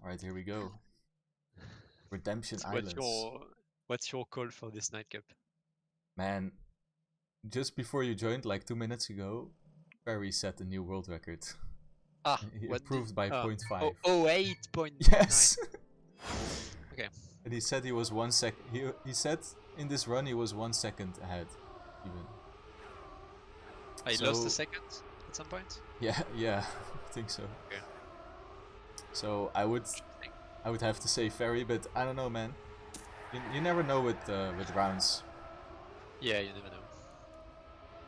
Alright, here we go. Redemption So Islands. what's your call for this Nightcup? Man, just before you joined, like 2 minutes ago, Ferry set a new world record. Ah, He what improved by 0.5. Oh, 8.9. Yes! Okay. And he said he was 1 sec. He said in this run he was 1 second ahead, even. I So- lost a second at some point. Yeah, I think so. Okay. So I would have to say Ferry, but I don't know, man. You never know with rounds. Yeah, you never know.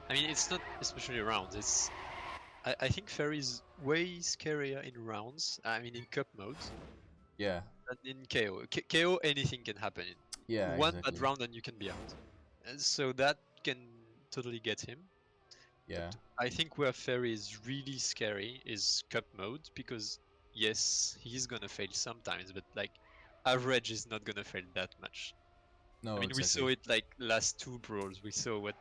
I mean, it's not especially rounds. It's I think Fairy's way scarier in rounds. I mean, in cup mode Yeah, than in KO. KO, anything can happen. yeah, One exactly. bad round and you can be out. And so that can totally get him. Yeah, I think where Fairy is really scary is cup mode, because yes, he's gonna fail sometimes, but like average is not gonna fail that much. no, I mean, exactly. we saw it like last two brawls. We saw what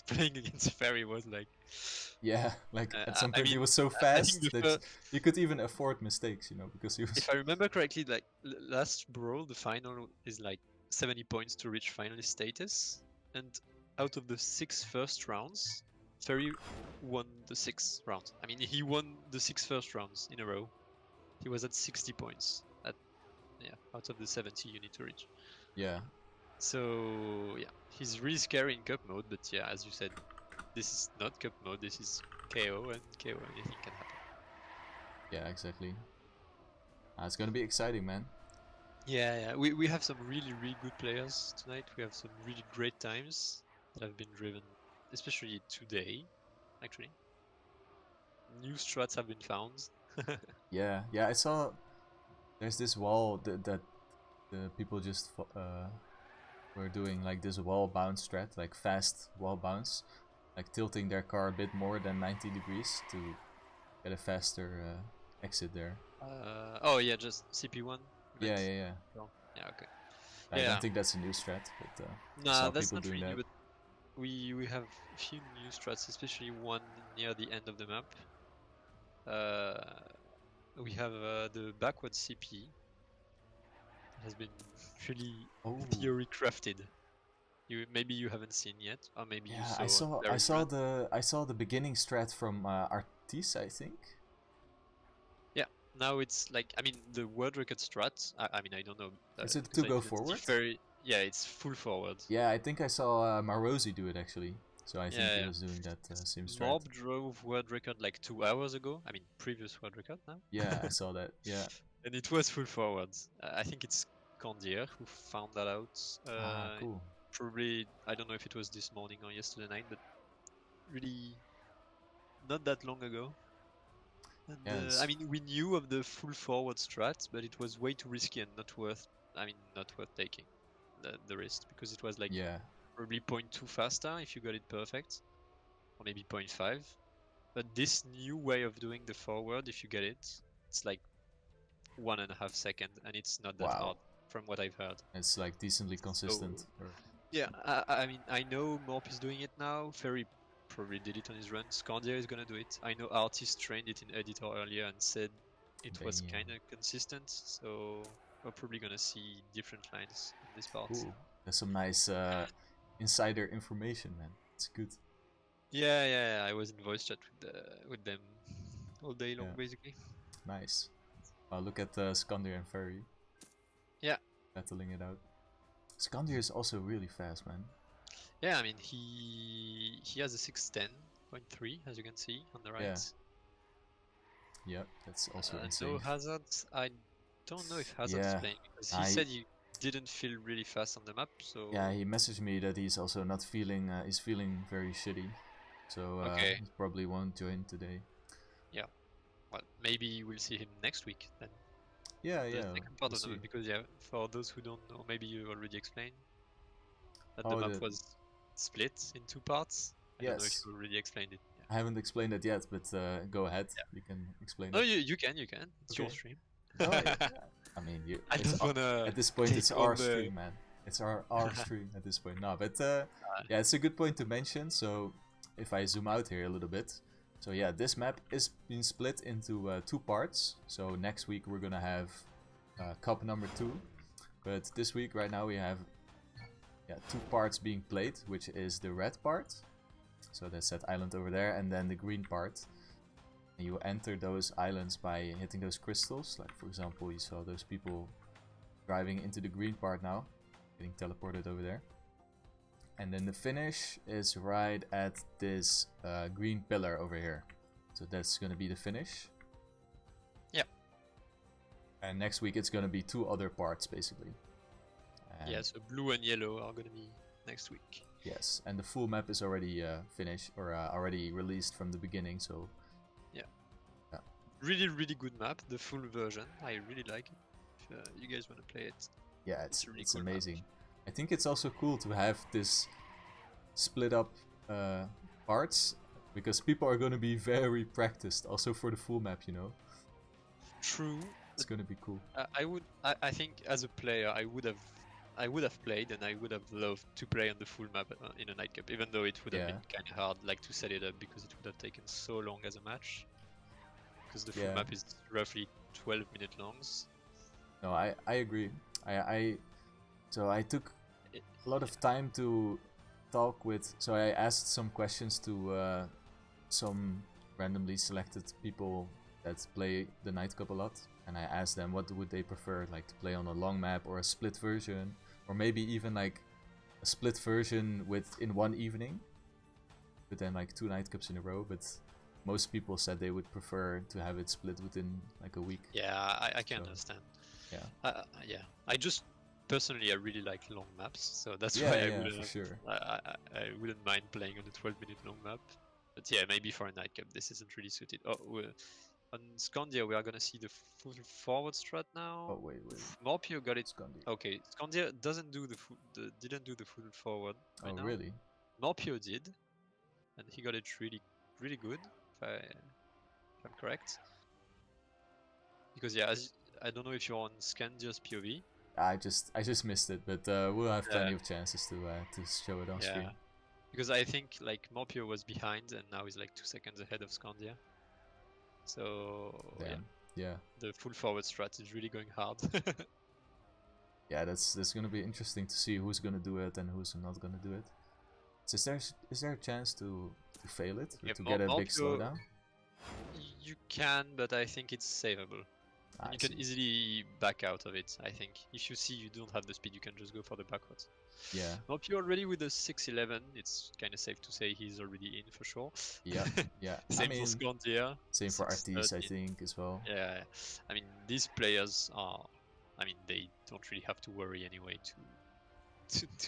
playing against Fairy was like. Yeah, like at some I point he mean, was so I think fast the that you could even afford mistakes, because he was. if I remember correctly, like last brawl, the final is like 70 points to reach finalist status, and out of the 6 first rounds, Fairy won the 6 rounds. I mean, he won the 6 first rounds in a row. He was at 60 points out of the 70 you need to reach. Yeah, So yeah, he's really scary in cup mode, but yeah, as you said, this is not cup mode. This is KO, and KO anything can happen. yeah, exactly. It's gonna be exciting, man. Yeah. We have some really good players tonight. We have some really great times that have been driven, especially today, actually. New strats have been found. Yeah, I saw. There's this wall that the people just were doing, like this wall bounce strat, like fast wall bounce, like tilting their car a bit more than 90 degrees to get a faster exit there. Oh yeah, just CP1. Yeah. Yeah, okay. I Yeah. don't think that's a new strat, but I Nah, saw that's people not doing really that. new, but we have a few new strats, especially one near the end of the map. We have the backward CP. It has been really Oh, theory crafted. Maybe you haven't seen yet, or maybe you yeah, saw. I saw the beginning strat from Artis, I think. Yeah, now it's like, I mean, the world record strat. I mean, I don't know. Is it because to I go didn't see forward? Yeah, it's full forward. Yeah, I think I saw Marosi do it actually. So I think he Yeah. was doing that same strat. Mob drove world record like 2 hours ago. I mean, previous world record now. Yeah, I saw that. Yeah. And it was full forward. I think it's Candier who found that out. Cool. Probably, I don't know if it was this morning or yesterday night, but really not that long ago. And Yes. I mean, we knew of the full forward strat, but it was way too risky and not worth taking the risk, because it was like Yeah. probably 0.2 faster if you got it perfect, or maybe 0.5. But this new way of doing the forward, if you get it, it's like 1.5 seconds, and it's not that hard from what I've heard. It's like decently consistent. Yeah, I mean, I know Morp is doing it now. Ferry probably did it on his run. Scandia is gonna do it. I know Artist trained it in editor earlier and said it was Damn. kind of consistent. So we're probably gonna see different lines in this part. Cool. That's some nice insider information, man. It's good. Yeah. I was in voice chat with them all day long, Yeah. basically. Nice. Look at Skandir and Ferry. Yeah. Battling it out. Skandir is also really fast, man. Yeah, I mean, he has a 610.3, as you can see on the right. Yeah. Yep, that's also insane. No hazards. I don't know if Hazard is playing, because he said he didn't feel really fast on the map. So yeah, he messaged me that he's also not feeling. He's feeling very shitty. So he probably won't join today. Yeah. Well, maybe we'll see him next week then. Yeah. The second part of the map, because for those who don't know, maybe you already explained that the map was split in 2 parts. I don't know if you already explained it. I haven't explained it yet, but go ahead. Yeah. You can explain it. No, you can. It's your stream. I mean, I don't wanna. At this point, it's our stream, man. It's our stream at this point. No, but yeah, it's a good point to mention. So if I zoom out here a little bit, So yeah, this map is being split into 2 parts. So next week we're gonna have cup number 2, but this week right now we have 2 parts being played, which is the red part. So that's that island over there, and then the green part. And you enter those islands by hitting those crystals. Like for example, you saw those people driving into the green part now, getting teleported over there. And then the finish is right at this green pillar over here. So that's gonna be the finish. Yeah. And next week it's gonna be 2 other parts basically. And Yeah, so blue and yellow are gonna be next week. yes, and the full map is already finished or already released from the beginning. So Really, really good map, the full version. I really like it. If you guys want to play it, yeah, it's a really it's cool amazing. map. I think it's also cool to have this split up parts, because people are going to be very practiced also for the full map, you know. True. It's going to be cool. I think as a player, I would have played, and I would have loved to play on the full map in a Nightcup, even though it would have been kind of hard, like to set it up, because it would have taken so long as a match. Because the full map is roughly 12 minute longs. No, I agree. So I took a lot of time to talk with. So I asked some questions to some randomly selected people that play the Nightcup a lot, and I asked them what would they prefer, like to play on a long map or a split version, or maybe even like a split version in one evening, but then like 2 Nightcups in a row. But most people said they would prefer to have it split within like a week. Yeah, I can understand. Yeah. Yeah. I just personally I really like long maps, so that's Yeah, why yeah, for sure. I wouldn't mind playing on a 12-minute long map. But yeah, maybe for a Nightcup this isn't really suited. Oh, on Scandia we are gonna see the full forward strat now. Oh wait. Morpio got it. Scandia. Okay, Scandia doesn't do didn't do the full forward right now. Really? Morpio did, and he got it really, really good. If I'm correct. Because yeah, I don't know if you're on Scandia's POV. I just missed it, but we'll have plenty of chances to show it on screen. Because I think like Morpio was behind and now he's like 2 seconds ahead of Scandia. So yeah, the full forward strat is really going hard. Yeah, that's gonna be interesting to see who's gonna do it and who's not gonna do it. So is there a chance to fail it, or to get a big slowdown? You can, but I think it's savable. You can easily back out of it, I think. If you see you don't have the speed, you can just go for the backwards. Yeah. Morpio already with the 611, it's kind of safe to say he's already in for sure. Yeah, yeah. Same for Scandia. Same for RTs, I think, as well. Yeah, I mean, these players are... I mean, they don't really have to worry anyway to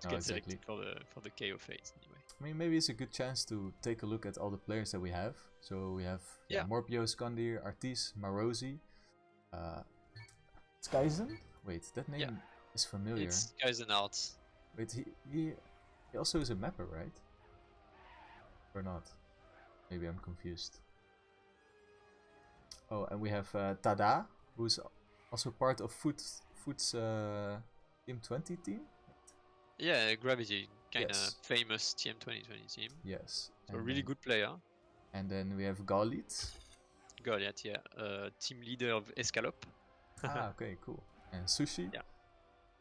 get selected for the KO phase anyway. I mean, maybe it's a good chance to take a look at all the players that we have. So we have Morpio, Scandir, Artis, Marosi, Skyzen. Wait, that name is familiar. It's Skyzen out. Wait, he also is a mapper, right? Or not? Maybe I'm confused. Oh, and we have Tada, who's also part of Foot's Team 20 team. Yeah, Gravity, kind of famous TM 2020 team. Yes. So a really good player. And then we have Galit. Galit, yeah. Team leader of Escalope. Okay, cool. And Sushi. Yeah.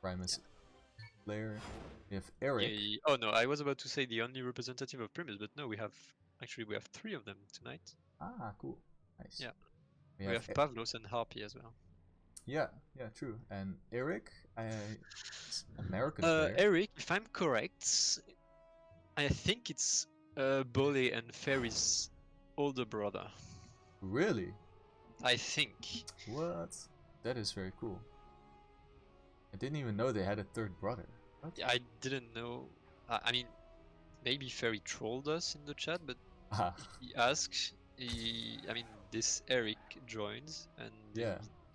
Primus player. We have Eric. Yeah. Oh no, I was about to say the only representative of Primus, but no, we have 3 of them tonight. Cool. Nice. Yeah. We have Pavlos and Harpy as well. Yeah, true. And Eric, American player. Eric, if I'm correct, I think it's Bole and Ferry's older brother. Really? I think. What? That is very cool. I didn't even know they had a third brother. What? Yeah, I didn't know. I mean, maybe Ferry trolled us in the chat, but he asked. I mean, this Eric joins and he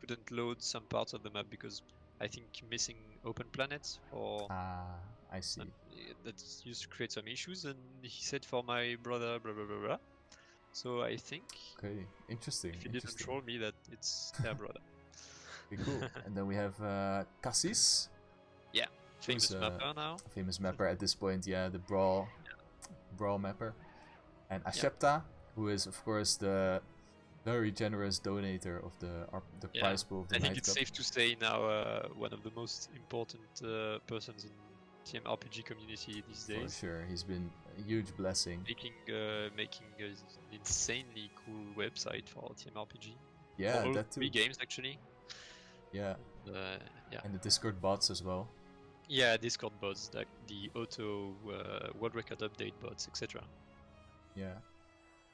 couldn't load some parts of the map because I think missing open planets or I see. That used to create some issues, and he said for my brother blah blah blah blah. So I think interesting. If he didn't troll me, that it's their brother. Pretty cool. And then we have Cassis. Yeah, famous mapper now. Famous mapper at this point, the brawl mapper. And Ashepta, who is of course the very generous donator of the Yeah, prize pool of the I think Night it's Cup. safe to say now one of the most important persons in TMRPG community these For days. sure, he's been a huge blessing. Making an insanely cool website for TMRPG. Yeah, For all that too. 3 games actually. Yeah. Yeah. And the Discord bots as well. Yeah, Discord bots, like the auto world record update bots, etc. Yeah.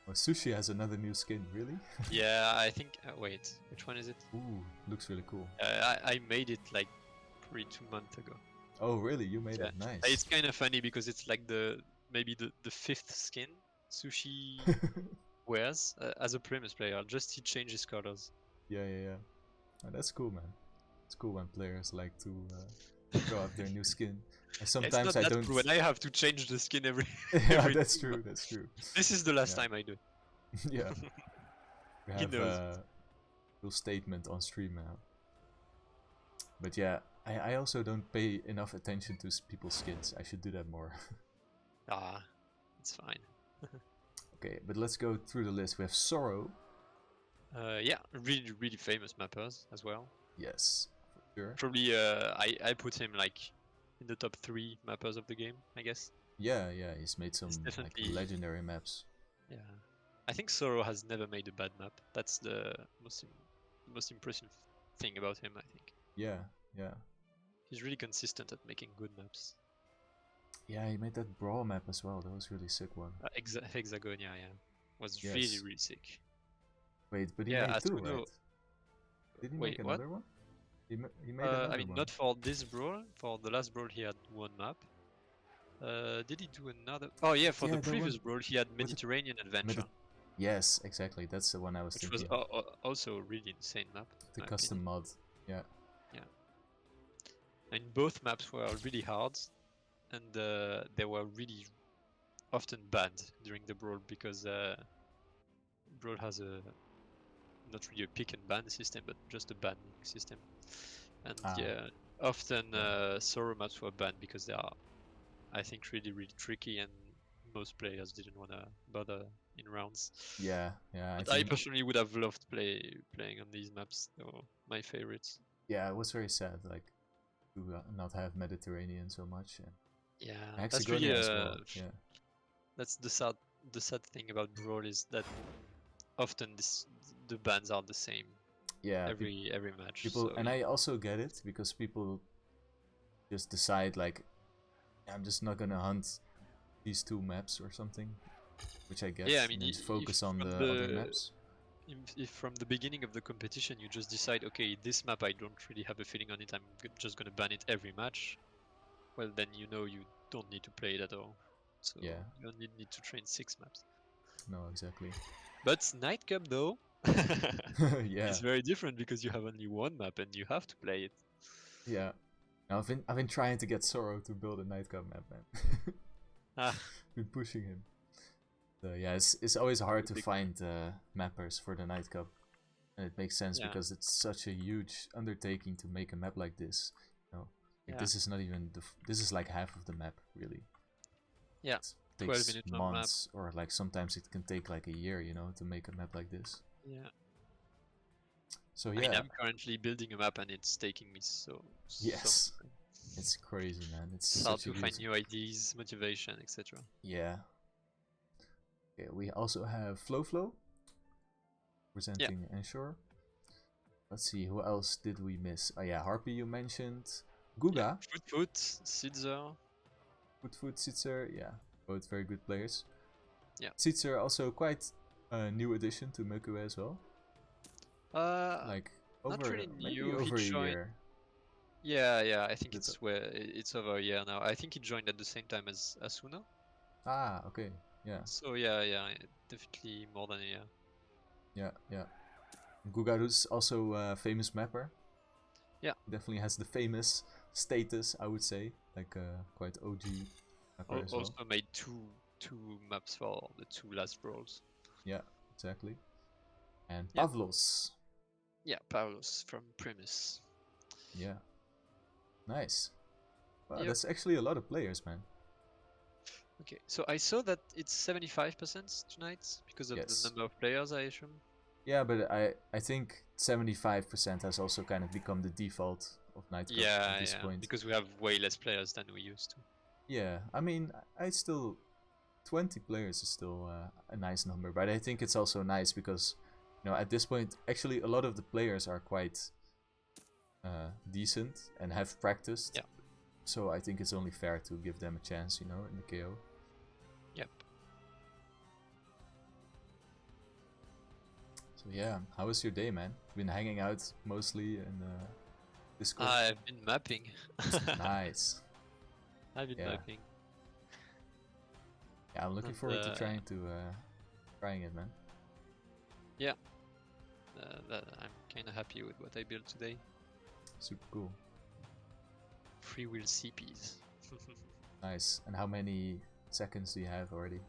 Oh, Sushi has another new skin, really? Yeah, I think. Wait, which one is it? Ooh, looks really cool. I made it like 2 months ago. Oh, really? You made Yeah. it? Nice. It's kind of funny because it's like maybe the 5th skin Sushi wears as a Primus player. Just he changes colors. Yeah. Oh, that's cool, man. It's cool when players like to show off their new skin. And It's not sometimes I that don't. cool when I have to change the skin every. Yeah, every that's 2 true. months. That's true. This is the last Yeah. time I do. Yeah. We He have knows. a full statement on stream now. But yeah, I also don't pay enough attention to people's skins. I should do that more. It's fine. Okay, but let's go through the list. We have Sorrow. Yeah, really famous mappers as well. Yes, for sure. Probably I put him like in the top 3 mappers of the game, I guess. Yeah, he's made some like definitely- legendary maps. Yeah, I think Sorrow has never made a bad map. That's the most impressive thing about him, I think. Yeah. He's really consistent at making good maps. Yeah, he made that Brawl map as well. That was a really sick one. Hexagon, yeah, was Yes. really sick. Wait, but he Yeah, made 2, Asuno- right? Did he Wait, make what? another one? He made another I mean, one. not for this brawl. For the last brawl, he had 1 map. Did he do another? Oh yeah, for Yeah, the the previous one brawl, he had with the- Mediterranean Adventure, Yes, exactly. That's the one I was which was thinking. also a really insane map. The in my custom mod. Yeah. opinion. And both maps were really hard, and they were really often banned during the brawl because brawl has not really a pick and ban system, but just a banning system. And yeah, often Sorrow maps were banned because they are, I think, really tricky, and most players didn't want to bother in rounds. Yeah. But I personally would have loved playing on these maps. They were my favorites. Yeah, it was very sad, like to not have Mediterranean so much. And Yeah, that's Hexagonia really as well. Yeah. that's the sad thing about Brawl is that often the bans are the same. Yeah. Every match. People, so, and yeah. I also get it because people just decide like, I'm just not gonna hunt these 2 maps or something, which I get. Yeah, I mean, and just focus on the other maps. If from the beginning of the competition you just decide, okay, this map I don't really have a feeling on it, I'm just gonna ban it every match, well then you know you don't need to play it at all. So Yeah. you don't need to train 6 maps. No, exactly. But Nightcup though, Yeah. it's very different because you have only 1 map and you have to play it. Yeah. Now I've been trying to get Sorrow to build a Nightcup map, man. Been pushing him. So yeah, it's always hard to find mappers for the Nightcup, and it makes sense because it's such a huge undertaking to make a map like this. You know, like this is not even this is like half of the map, really. Yeah. It takes 12-minute long months, or like sometimes it can take like a year, you know, to make a map like this. Yeah. So I yeah, mean, I'm currently building a map and it's taking me yes, it's crazy, man. It's hard such to a find huge... new ideas, motivation, etc. Yeah. Okay, we also have Flow presenting Ensure. Let's see, who else did we miss? Oh yeah, Harpy you mentioned. Guga. Yeah. Foot, Sidzer. Foot, Sitzer, yeah. Both very good players. Yeah. Sitzer also quite a new addition to Mukue as well. Like over not really maybe new. over He a joined... year. Yeah. I think it's over a year now. I think he joined at the same time as Asuna. Ah, okay. Yeah. So yeah, definitely more than a year. Yeah. Gugaru's also a famous mapper. Yeah. Definitely has the famous status, I would say. Like quite OG mapper as well. Also made two maps for the 2 last brawls. Yeah, exactly. And Pavlos. Yeah, Pavlos from Primus. Yeah. Nice. Wow, that's actually a lot of players, man. Okay, so I saw that it's 75% tonight because of the Yes. number of players, I assume. Yeah, but I think 75% has also kind of become the default of Nightcup at this point. Because we have way less players than we used to. Yeah, I mean, I still 20 players is still a nice number, but I think it's also nice because at this point, actually, a lot of the players are quite decent and have practiced. Yeah. So I think it's only fair to give them a chance, in the KO. Yep. So yeah, how was your day, man? Been hanging out mostly in Discord. I've been mapping. Nice. I've been Yeah. mapping. Yeah, I'm looking And, forward to trying it, man. Yeah. I'm kind of happy with what I built today. Super cool. Free will CPs. Nice. And how many seconds do you have already?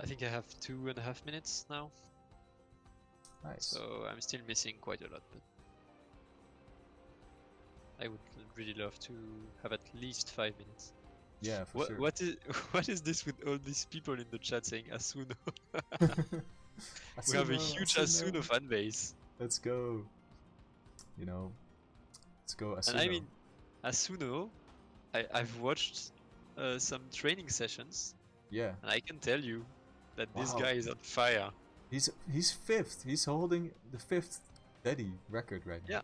I think I have 2.5 minutes now. Nice. So I'm still missing quite a lot, but I would really love to have at least 5 minutes. Yeah, for sure. What is this with all these people in the chat saying Asuno? We have a huge Asuno fan base. Let's go. Let's go Asuno. And I mean, Asuno, I've watched some training sessions. Yeah. And I can tell you that this Wow. guy is on fire. He's fifth. He's holding the 5th Daddy record right now. Yeah.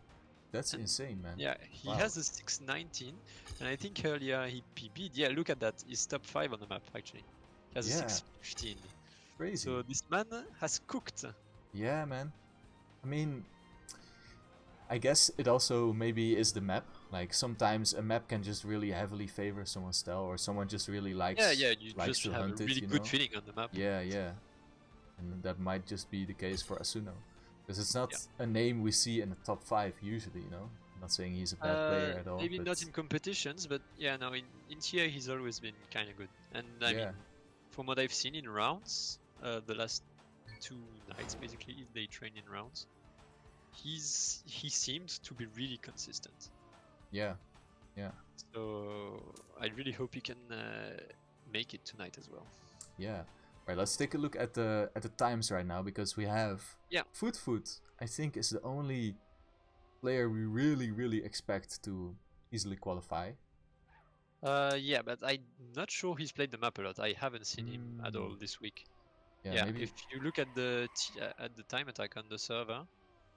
That's And insane, man. Yeah, he Wow. has a 619, and I think earlier he PB'd. Yeah, look at that. He's top 5 on the map, actually. He has a Yeah. 615. Crazy. So this man has cooked. Yeah, man. I mean, I guess it also maybe is the map. Like sometimes a map can just really heavily favor someone's style, or someone just really likes. Yeah, you likes just to have a hunt it, really good feeling on the map. Yeah, and that might just be the case for Asuno, because it's not a name we see in the top 5 usually. I'm not saying he's a bad player at all. Maybe but not in competitions, but yeah, no, in TI he's always been kind of good. And I mean, from what I've seen in rounds, the last 2 nights basically, they train in rounds. He seemed to be really consistent. Yeah. So I really hope he can make it tonight as well. Yeah. Right. Let's take a look at the times right now, because we have Foot. I think is the only player we really expect to easily qualify. Yeah, but I'm not sure he's played the map a lot. I haven't seen him at all this week. Yeah, maybe. If you look at the time attack on the server,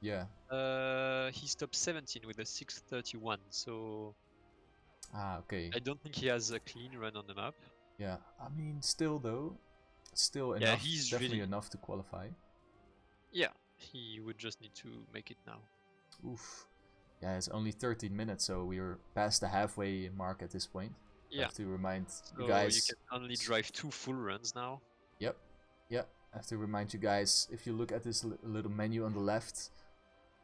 he's top 17 with a 631. So okay. I don't think he has a clean run on the map. Yeah, I mean, still enough. Yeah, he's definitely really enough to qualify. Yeah, he would just need to make it now. Oof. Yeah, it's only 13 minutes, so we're past the halfway mark at this point. Yeah. I have to remind you So guys. you can only drive 2 full runs now. Yep. I have to remind you guys, if you look at this little menu on the left,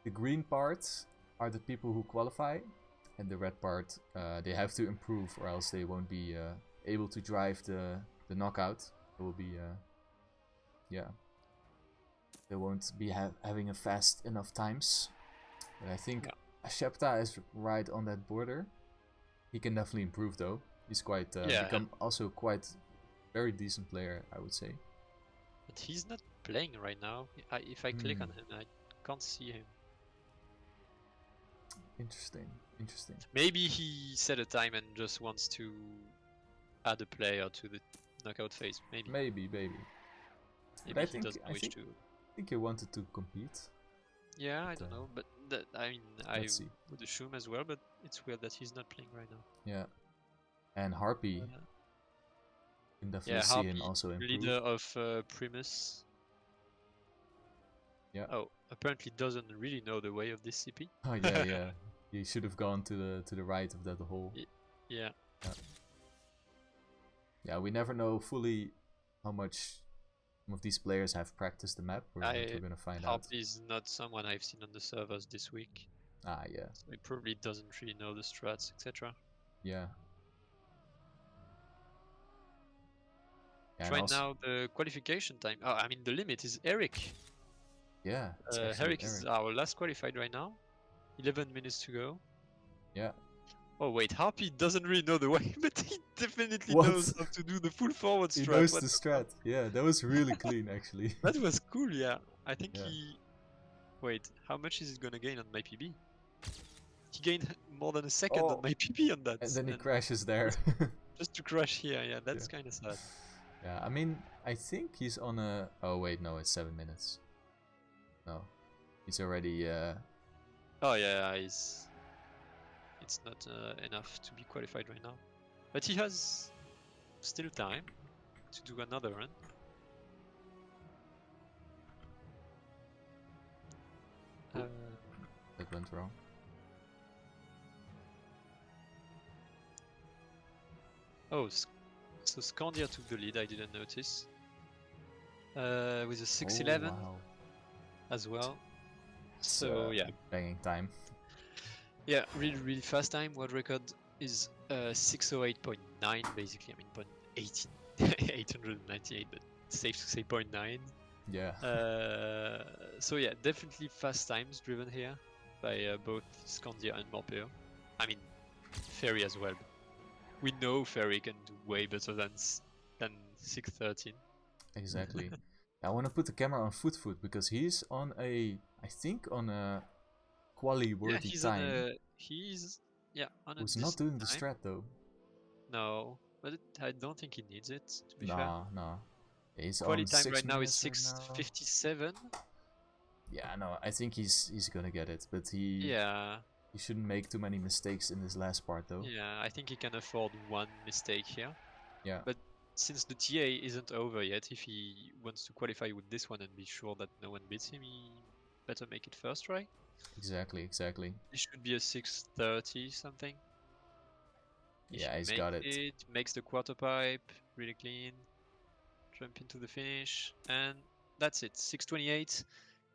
the green parts are the people who qualify, and the red part, they have to improve, or else they won't be able to drive the knockout. It will be, they won't be having a fast enough times. But I think Ashepta is right on that border. He can definitely improve though. He's quite become also quite very decent player, I would say. But he's not playing right now. If I click on him, I can't see him. Interesting. Maybe he set a time and just wants to add a player to the knockout phase. Maybe. Maybe he doesn't wish to. I think he wanted to compete. Yeah, I don't know, but I mean, I see. would assume as well, but it's weird that he's not playing right now. Yeah, and Harpy, you can definitely see Harpy, him also improve. Leader of Primus. Yeah. Oh, apparently doesn't really know the way of this CP. Oh yeah. He should have gone to the right of that hole. Yeah. Yeah, we never know fully how much some of these players have practiced the map. We're gonna find out. Harpy is not someone I've seen on the servers this week. Ah, yeah. So he probably doesn't really know the strats, etc. Yeah. Right now, the qualification time. Oh, I mean, the limit is Eric. Yeah. Eric is our last qualified right now. 11 minutes to go. Yeah. Oh wait, Harpy doesn't really know the way, but he definitely What? knows how to do the full forward He strat. knows What the the fuck? strat. Yeah, that was really clean actually. That was cool, yeah. I think Yeah. he... Wait, how much is it gonna gain on my PB? He gained more than a second on Oh, my PB on that. and then he and crashes there. just to crash here, yeah, that's Yeah. kind of sad. Yeah, I mean, I think he's on a... Oh wait, no, it's 7 minutes. No, he's already... Oh yeah, it's not enough to be qualified right now. But he has still time to do another run. That went wrong. Oh, so Scandia took the lead, I didn't notice. With a 6:11 Oh, wow. as well. It's, So yeah. Banging time. Yeah, really fast time. World record is 6:08.9 basically. I mean, 0.18, 898, but safe to say 0.9. Yeah. So yeah, definitely fast times driven here by both Scandia and Morpeo. I mean, Ferry as well. We know Ferry can do way better than 6:13. Exactly. I want to put the camera on Foot because he's on a... I think on a quali worthy he's time. On a Who's not doing the time. strat though. No, but I don't think he needs it, to be fair. Nah. He's Quali on time 6 right now is minutes right now. 6:57. Yeah, no, I think he's gonna get it, but he shouldn't make too many mistakes in this last part though. Yeah, I think he can afford one mistake here. Yeah. But since the TA isn't over yet, if he wants to qualify with this one and be sure that no one beats him, he better make it first try. Exactly. It should be a 6:30 something. Yeah, he's got it. Makes the quarter pipe really clean. Jump into the finish, and that's it. 6:28,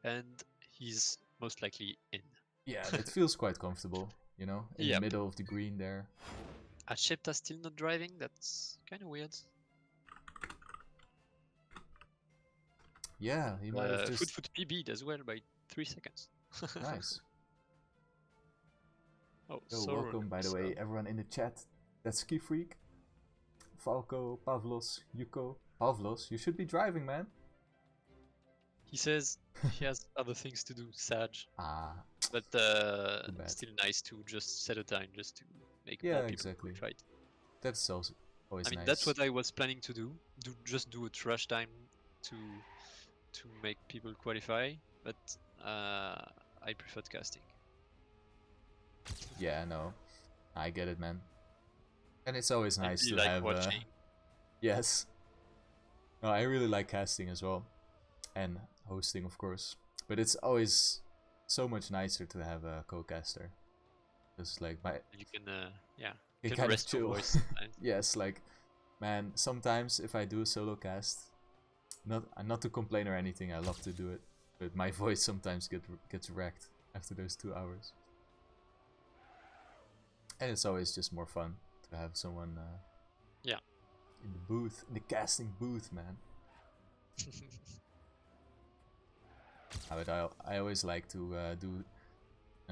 and he's most likely in. Yeah, it feels quite comfortable, you know, in the middle of the green there. Ashepta still not driving, that's kind of weird. Yeah, he might have just... Foot PB'd as well by 3 seconds. Nice. Oh, so welcome, by the way, everyone in the chat. That's Ski Freak, Falco, Pavlos, Yuko. Pavlos, you should be driving, man. He says he has other things to do, Sag. But still nice to just set a time just to make more people fight. That's also always nice. That's what I was planning to do. Just do a trash time to make people qualify, but I preferred casting. Yeah, no, I get it, man. And it's always nice to like have. Watching. Yes. No, I really like casting as well, and hosting, of course. But it's always so much nicer to have a co-caster. Just like you can you can rest your voice. Yes, like, man, sometimes if I do a solo cast, not to complain or anything, I love to do it, but my voice sometimes gets wrecked after those 2 hours. And it's always just more fun to have someone in the booth, in the casting booth, man. But I always like to do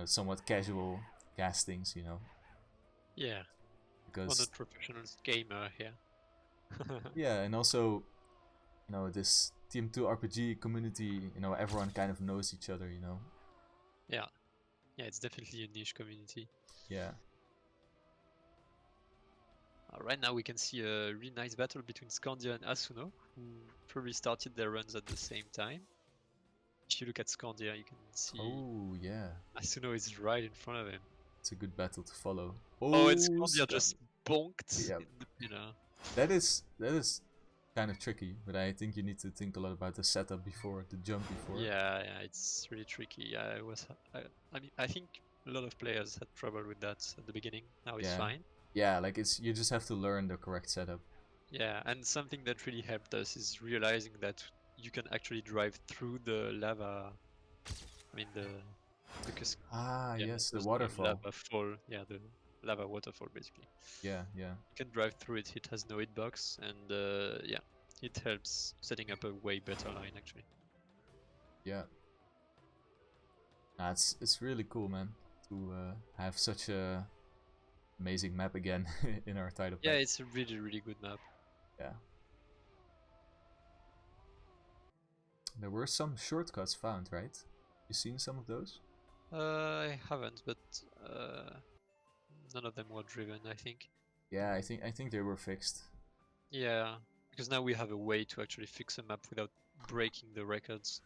somewhat casual castings, you know. Yeah. Because I'm not a professional gamer here. Yeah, and also, you know, this Team 2 RPG community, you know, everyone kind of knows each other, you know. Yeah. Yeah, it's definitely a niche community. Yeah. Right now we can see a really nice battle between Scandia and Asuno, who probably started their runs at the same time. If you look at Scandia, you can see. Oh yeah. Asuno is right in front of him. It's a good battle to follow. Oh, and Scandia just bonked. Yep. You know. That is kind of tricky, but I think you need to think a lot about the setup before, the jump before. Yeah, it's really tricky. I think a lot of players had trouble with that at the beginning. Now it's fine. Yeah, like you just have to learn the correct setup. Yeah, and something that really helped us is realizing that you can actually drive through the lava. I mean the yes, the waterfall. Lava fall. Yeah, the lava waterfall basically. Yeah. You can drive through it. It has no hitbox, and it helps setting up a way better line actually. Yeah. It's really cool, man, to have such a amazing map again in our title Yeah, pack. it's a really, really good map. Yeah. There were some shortcuts found, right? You seen some of those? I haven't, but none of them were driven, I think. Yeah, I think they were fixed. Yeah, because now we have a way to actually fix a map without breaking the records.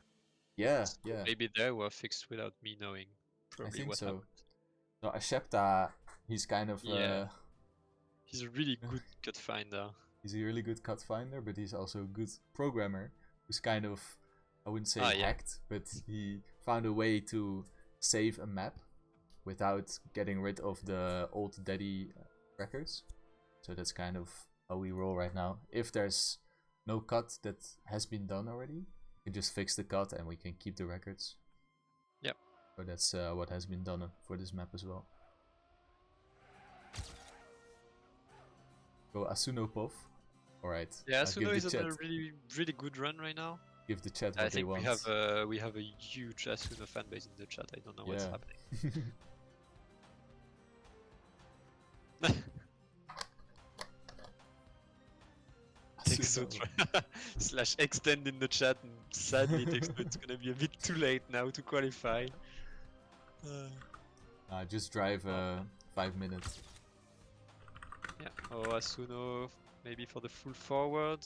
Yeah, So yeah, maybe they were fixed without me knowing I probably think what so. happened. So Ashepta, he's kind of Yeah, he's a really good cut finder. he's a really good cut finder, but he's also a good programmer who's kind of, I wouldn't say Yeah. hacked, but he found a way to save a map without getting rid of the old daddy records. So that's kind of how we roll right now. If there's no cut that has been done already, we can just fix the cut and we can keep the records. Yep. So that's what has been done for this map as well. Go Asuno Pov. Alright. Yeah, I'll give Asuno the is on chat. a really, really good run right now. Give the chat I what they think want. we have a huge Asuno fan base in the chat. I don't know what's happening. Slash extend in the chat, and sadly Texto, it's gonna be a bit too late now to qualify. Just drive 5 minutes. Yeah, oh Asuno, maybe for the full forward.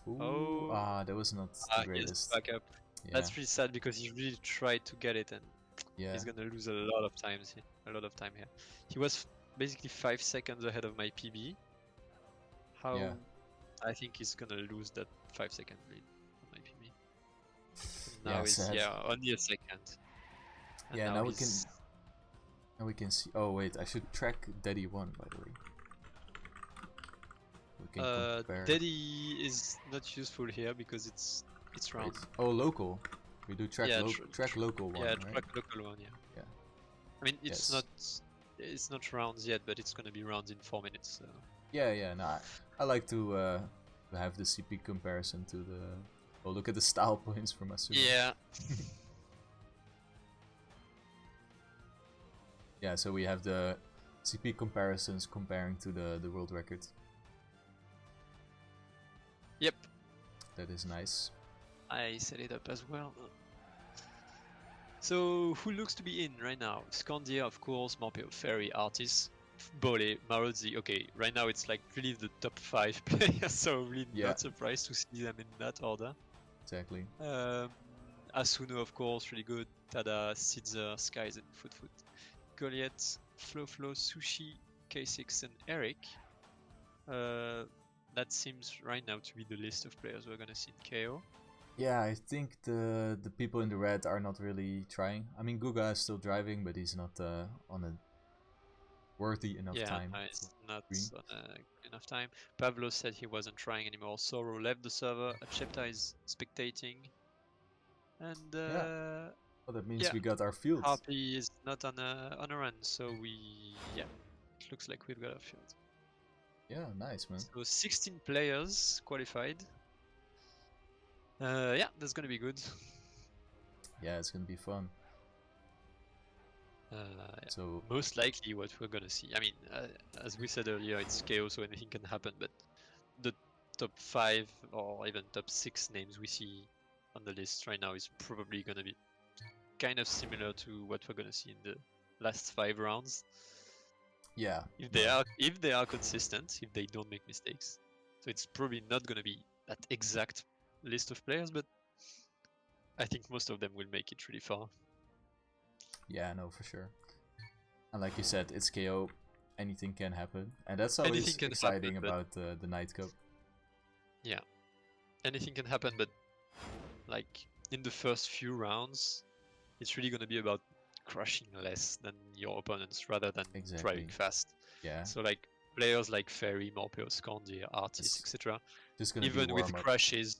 Ooh, that was not the greatest. Backup. Yeah. That's really sad because he really tried to get it and he's gonna lose a lot of time here. He was basically 5 seconds ahead of my PB. I think he's gonna lose that 5-second lead on my PB. Now he's only a second. And now we can see. Oh wait, I should track Daddy 1 by the way. We can compare. Daddy is not useful here because it's round. Right. Oh, local. We do track track local one. Yeah, right? track local one. Yeah. I mean, it's not rounds yet, but it's gonna be rounds in 4 minutes. So. Yeah. No, I like to have the CP comparison to the. Oh, look at the style points from Asuno. Yeah. Yeah, so we have the CP comparisons comparing to the world record. Yep. That is nice. I set it up as well. So, who looks to be in right now? Scandia, of course, Morpeo, Ferry, Artis, Bole, Marozzi. Okay, right now it's like really the top 5 players, so really not surprised to see them in that order. Exactly. Asuno, of course, really good. Tada, Sidzer, Skies, and Foot. Goliath, Flo, Sushi, K6, and Eric. That seems right now to be the list of players we're gonna see in KO. Yeah, I think the people in the red are not really trying. I mean, Guga is still driving, but he's not on a worthy enough time. Yeah, it's not on enough time. Pavlo said he wasn't trying anymore. Soro left the server. Achepta is spectating. And well, that means we got our field. Harpy is not on a run, so it looks like we've got our field. Yeah, nice, man. So 16 players qualified. That's gonna be good. Yeah, it's gonna be fun. So most likely what we're gonna see. I mean, as we said earlier, it's chaos, so anything can happen. But the top 5 or even top 6 names we see on the list right now is probably gonna be kind of similar to what we're gonna see in the last 5 rounds. Yeah. If they are consistent, if they don't make mistakes. So it's probably not gonna be that exact list of players, but I think most of them will make it really far. Yeah, no, for sure. And like you said, it's KO. Anything can happen, and that's always exciting about the Nightcup. Yeah, anything can happen, but like in the first few rounds, it's really gonna be about crushing less than your opponents rather than driving fast. Yeah. So like players like Ferry, Morpeo, Scandia, Artis, etc. Even with crashes,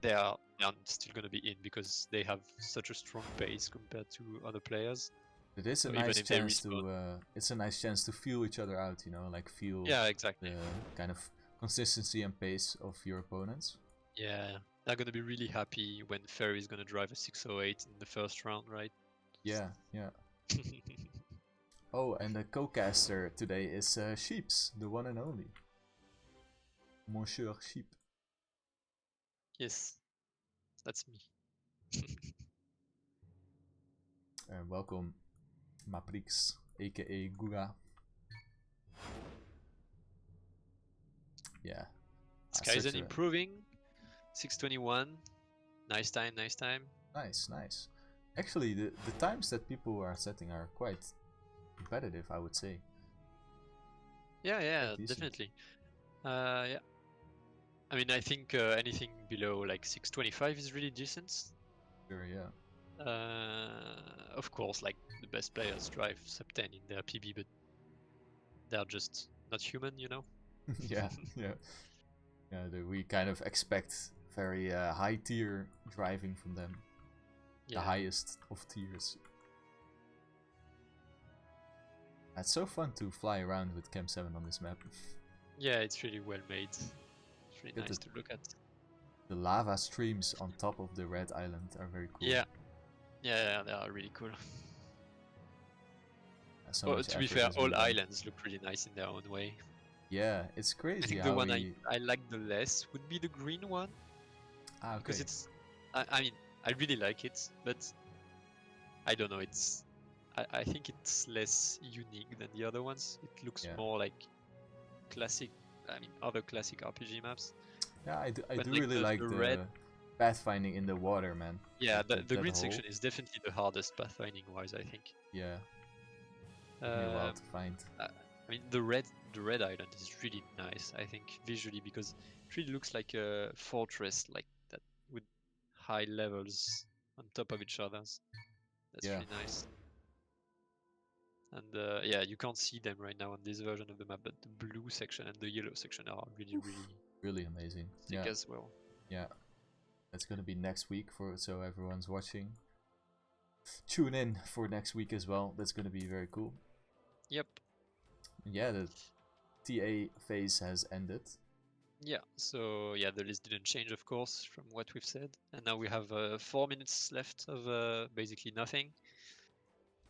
they are still gonna be in because they have such a strong base compared to other players. It is a nice chance to. It's a nice chance to feel each other out, you know, like feel. Yeah, exactly. The kind of consistency and pace of your opponents. Yeah, they're gonna be really happy when Ferry is gonna drive a 608 in the first round, right? Yeah. Oh, and the co-caster today is Sheeps, the one and only. Monsieur Sheep. Yes, that's me. And welcome, Maprix, aka Gura. Yeah. Skyzen improving. 621. Nice time, nice time. Nice, nice. Actually, the times that people are setting are quite competitive, I would say. Yeah, definitely. Yeah. I mean, I think anything below like 625 is really decent. Sure, yeah. Of course, like the best players drive sub 10 in their PB, but they're just not human, you know? Yeah, yeah. Yeah, we kind of expect very high tier driving from them. Yeah. The highest of tiers. It's so fun to fly around with Cam 7 on this map. Yeah, it's really well made. It's really nice to look at. The lava streams on top of the red island are very cool. Yeah, they are really cool. So well, to be fair, all islands look really nice in their own way. Yeah, it's crazy. I think the one I like the less would be the green one. Ah, okay. Because it's, I mean, I really like it, but I don't know, it's, I think it's less unique than the other ones. It looks more like classic, I mean, other classic RPG maps. Yeah, I do really like the red pathfinding in the water, man. Yeah, the green section is definitely the hardest pathfinding wise, I think. Yeah. Well to find. I mean, the red island is really nice, I think, visually, because it really looks like a fortress, like that, with high levels on top of each other. That's really nice. And yeah, you can't see them right now on this version of the map, but the blue section and the yellow section are really amazing. Sick as well. Yeah, that's gonna be next week so everyone's watching. Tune in for next week as well. That's gonna be very cool. Yep. Yeah, the TA phase has ended. Yeah, so yeah, the list didn't change, of course, from what we've said. And now we have 4 minutes left of basically nothing.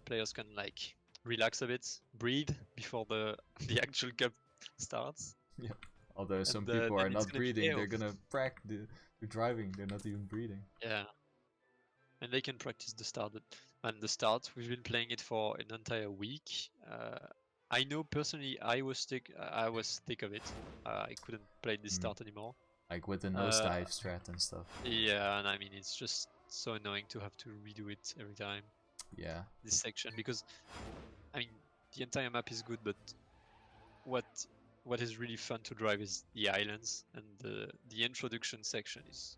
Players can like relax a bit, breathe before the actual cup starts. Yeah. Although some people are not breathing, they're gonna practice the driving. They're not even breathing. Yeah. And they can practice the start. And the start, we've been playing it for an entire week. I know personally, I was sick of it. I couldn't play this start anymore. Like with the nosedive strat and stuff. Yeah, and I mean, it's just so annoying to have to redo it every time. Yeah. This section, because I mean, the entire map is good, but what is really fun to drive is the islands, and the introduction section is,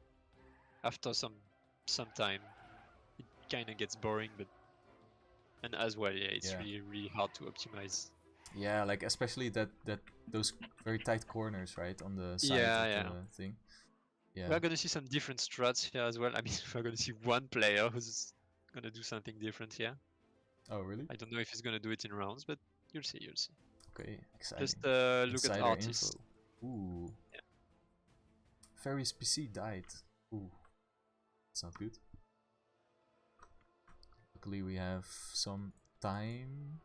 after some time, it kind of gets boring, and as well, yeah, it's really hard to optimize. Yeah, like especially those very tight corners, right, on the side of the thing. Yeah. We're gonna see some different strats here as well. I mean, we're gonna see one player who's gonna do something different here. Oh, really? I don't know if he's gonna do it in rounds, but you'll see. Okay, exciting. Just look at artists. Info. Ooh. Yeah. Ferry's PC died. Ooh. That's not good. Luckily we have some time.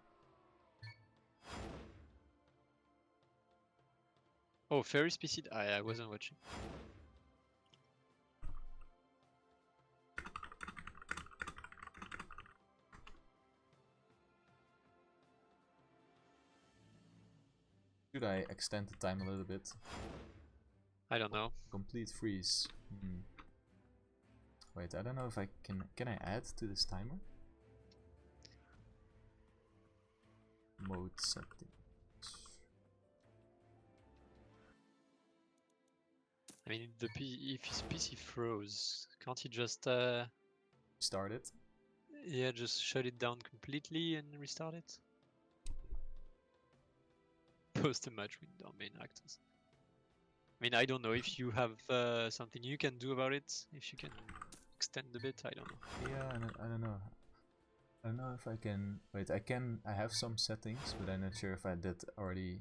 Oh, Ferry's PC. I wasn't watching. Should I extend the time a little bit? I don't know. Complete freeze. Wait, I don't know if I can I add to this timer? Mode settings. I mean, if his PC froze, can't he just start it? Yeah, just shut it down completely and restart it. Post a match with our main actors. I mean, I don't know if you have something you can do about it. If you can extend a bit, I don't know. Yeah, I don't know. I don't know if I can. Wait, I have some settings, but I'm not sure if I did already.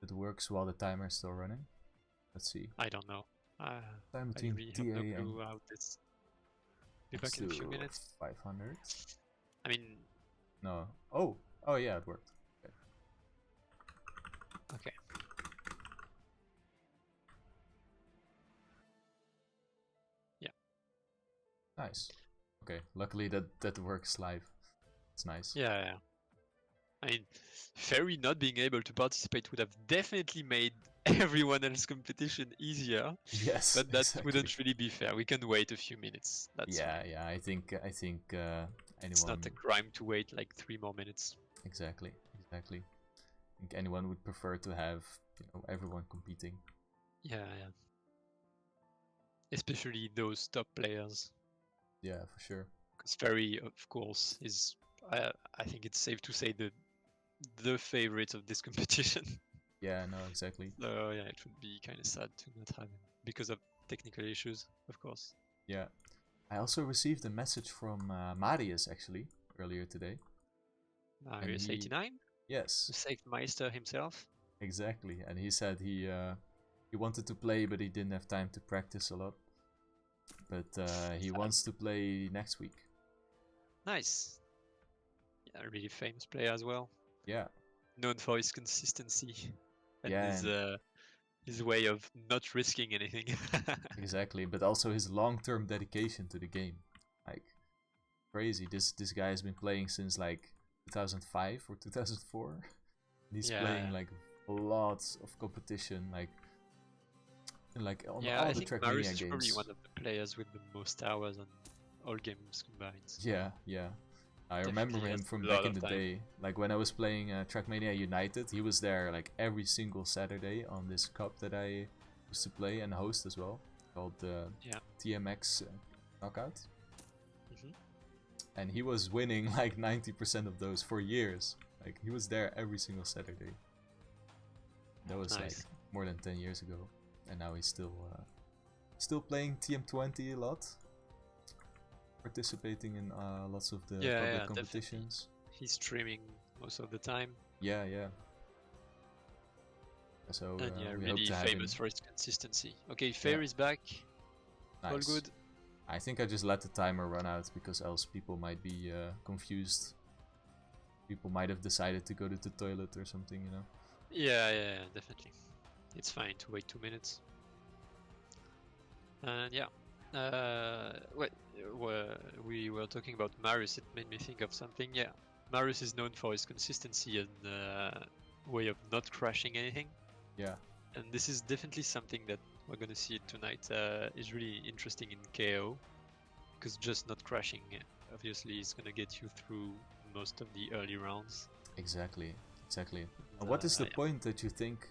It works while the timer is still running. Let's see. I don't know. Time between I really TA have no clue how this. Be back in a few minutes. 500. I mean. No. Oh, Oh yeah, it worked. Okay. Okay. Yeah. Nice. Okay, luckily that works live. It's nice. Yeah. I mean, Ferry not being able to participate would have definitely made everyone else's competition easier, Yes, but that exactly. wouldn't really be fair. We can wait a few minutes. That's Yeah, fine. yeah. I think It's anyone not a crime to wait like 3 more minutes. exactly. I think anyone would prefer to have everyone competing. Yeah. Especially those top players. Yeah, for sure. Because Ferry, of course, is I think it's safe to say the favorite of this competition. Yeah, no, exactly. So yeah, it would be kind of sad to not have him because of technical issues, of course. Yeah. I also received a message from Marius actually earlier today. Marius 89, Yes, the saved Meister himself. exactly. And he said he wanted to play, but he didn't have time to practice a lot. But he wants to play next week. Nice. Yeah, a really famous player as well. Yeah. Known for his consistency and Yeah, his way of not risking anything. exactly. But also his long-term dedication to the game, like crazy. This guy has been playing since like 2005 or 2004. And he's playing Yeah. like lots of competition, like on Yeah, all I the think Marius Trackmania is probably games. one of the players with the most hours on all games combined. Yeah, yeah. I remember Definitely him has from a back lot in of the time. day. Like when I was playing Trackmania United, he was there like every single Saturday on this cup that I used to play and host as well, called the Yeah. TMX Knockout. hmm And he was winning like 90% of those for years. Like he was there every single Saturday. That was like Nice. more than 10 years ago, and now he's still playing TM20 a lot, participating in lots of the Yeah, public definitely. competitions. He's streaming most of the time. Yeah, yeah. So And yeah, we hope really to have him. famous for his consistency. Okay, Fair is back. All Nice. good. I think I just let the timer run out because else people might be confused. People might have decided to go to the toilet or something, you know. Yeah, definitely. It's fine to wait 2 minutes. And yeah, we were talking about Marius. It made me think of something. Yeah, Marius is known for his consistency and way of not crashing anything. Yeah. And this is definitely something that we're gonna see tonight. Is really interesting in KO, because just not crashing obviously is gonna get you through most of the early rounds. Exactly. And what is the Yeah. point that you think?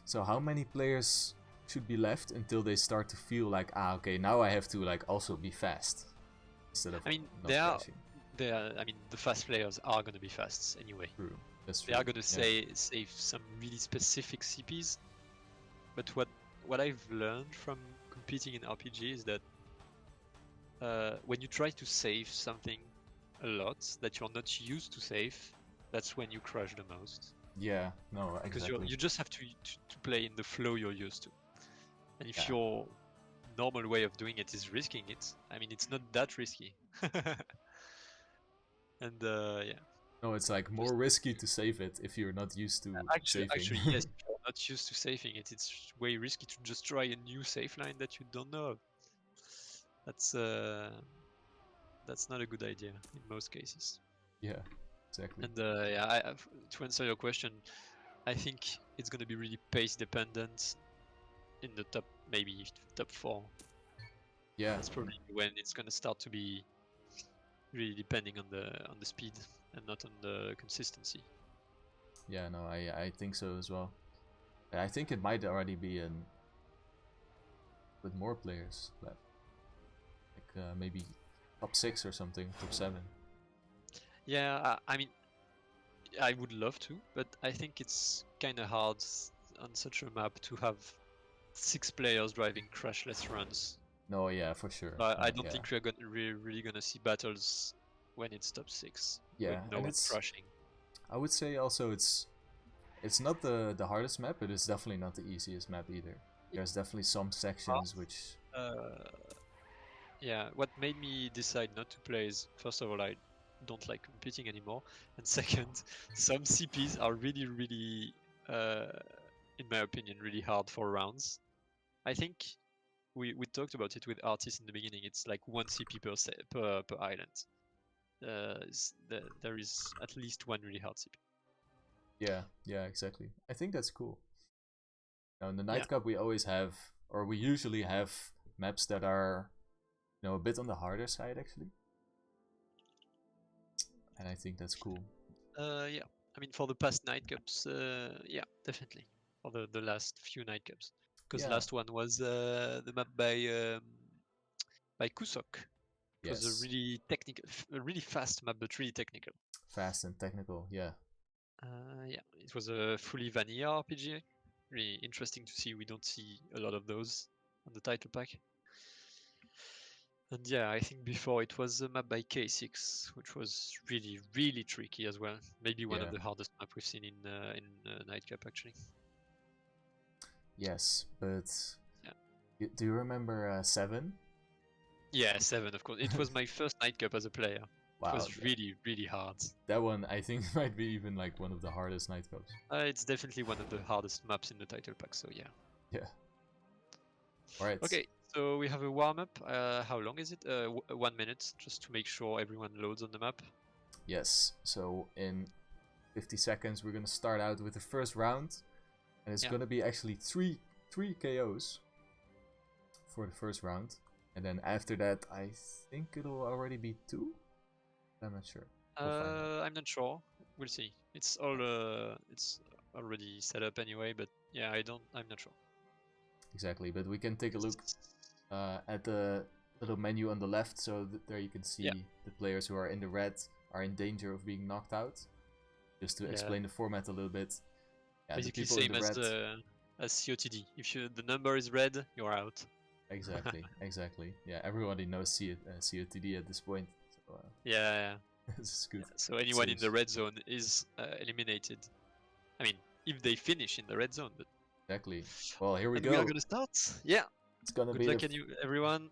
So how many players should be left until they start to feel like, okay, now I have to like also be fast instead of I mean, not crashing? the fast players are gonna be fast anyway. True. That's true. They are gonna save some really specific CPs. But what I've learned from competing in RPG is that when you try to save something a lot that you're not used to save, that's when you crash the most. Yeah, no, Because exactly. you just have to play in the flow you're used to. And if Yeah. your normal way of doing it is risking it, I mean, it's not that risky. And yeah. No, it's like more risky to save it if you're not used to saving. Actually, yes, if you're not used to saving it, it's way risky to just try a new save line that you don't know of. That's not a good idea in most cases. Yeah, exactly. And to answer your question, I think it's gonna be really pace dependent in the maybe top 4. Yeah. That's probably when it's gonna start to be really depending on the speed and not on the consistency. Yeah, no, I think so as well. I think it might already be in with more players left. Like maybe top 6 or something, top 7. Yeah, I mean, I would love to, but I think it's kind of hard on such a map to have 6 players driving crashless runs. No, yeah, for sure. I don't think we're really gonna see battles when it's top 6 with Yeah, no and one crashing. I would say also it's not the hardest map, but it's definitely not the easiest map either. There's definitely some sections which Yeah, what made me decide not to play is, first of all, I don't like competing anymore. And second, some CPs are really, in my opinion, really hard for rounds. I think we talked about it with artists in the beginning. It's like 1 CP per island. There is at least one really hard CP. Yeah, exactly. I think that's cool. Now in the Yeah. Nightcup we always have, or we usually have maps that are, a bit on the harder side actually. And I think that's cool. Yeah. I mean, for the past Nightcups, yeah, definitely. For the last few Nightcups, because Yeah. last one was the map by Kusok. It was a Yes. really technical, a really fast map, but really technical. Fast and technical. Yeah. Yeah, it was a fully vanilla RPG. Really interesting to see. We don't see a lot of those on the title pack. And yeah, I think before it was a map by K6, which was really tricky as well. Maybe one Yeah. of the hardest map we've seen in Nightcap actually. Yes, but Yeah. do you remember 7? Yeah, 7 of course. It was my first Nightcap as a player. Wow, It was really hard. that one I think might be even like one of the hardest Nightcups. It's definitely one of the hardest maps in the title pack. So yeah. Yeah. All right. Okay, so we have a warm-up. How long is it? 1 minute, just to make sure everyone loads on the map. Yes. So in 50 seconds, we're gonna start out with the first round, and it's gonna be actually three KOs for the first round, and then after that, I think it'll already be 2. I'm not sure. I'm not sure. We'll see. It's already set up anyway, but yeah, I'm not sure. Exactly, but we can take a look at the little menu on the left, so there you can see the players who are in the red are in danger of being knocked out. Just to explain the format a little bit. Yeah, basically same as COTD. If the number is red, you're out. Exactly. Yeah, everybody knows COTD at this point. So, yeah. This is good. So anyone in the red zone is eliminated. I mean, if they finish in the red zone, but exactly. Well, here we go. We are gonna start. Yeah. It's gonna be good luck, everyone.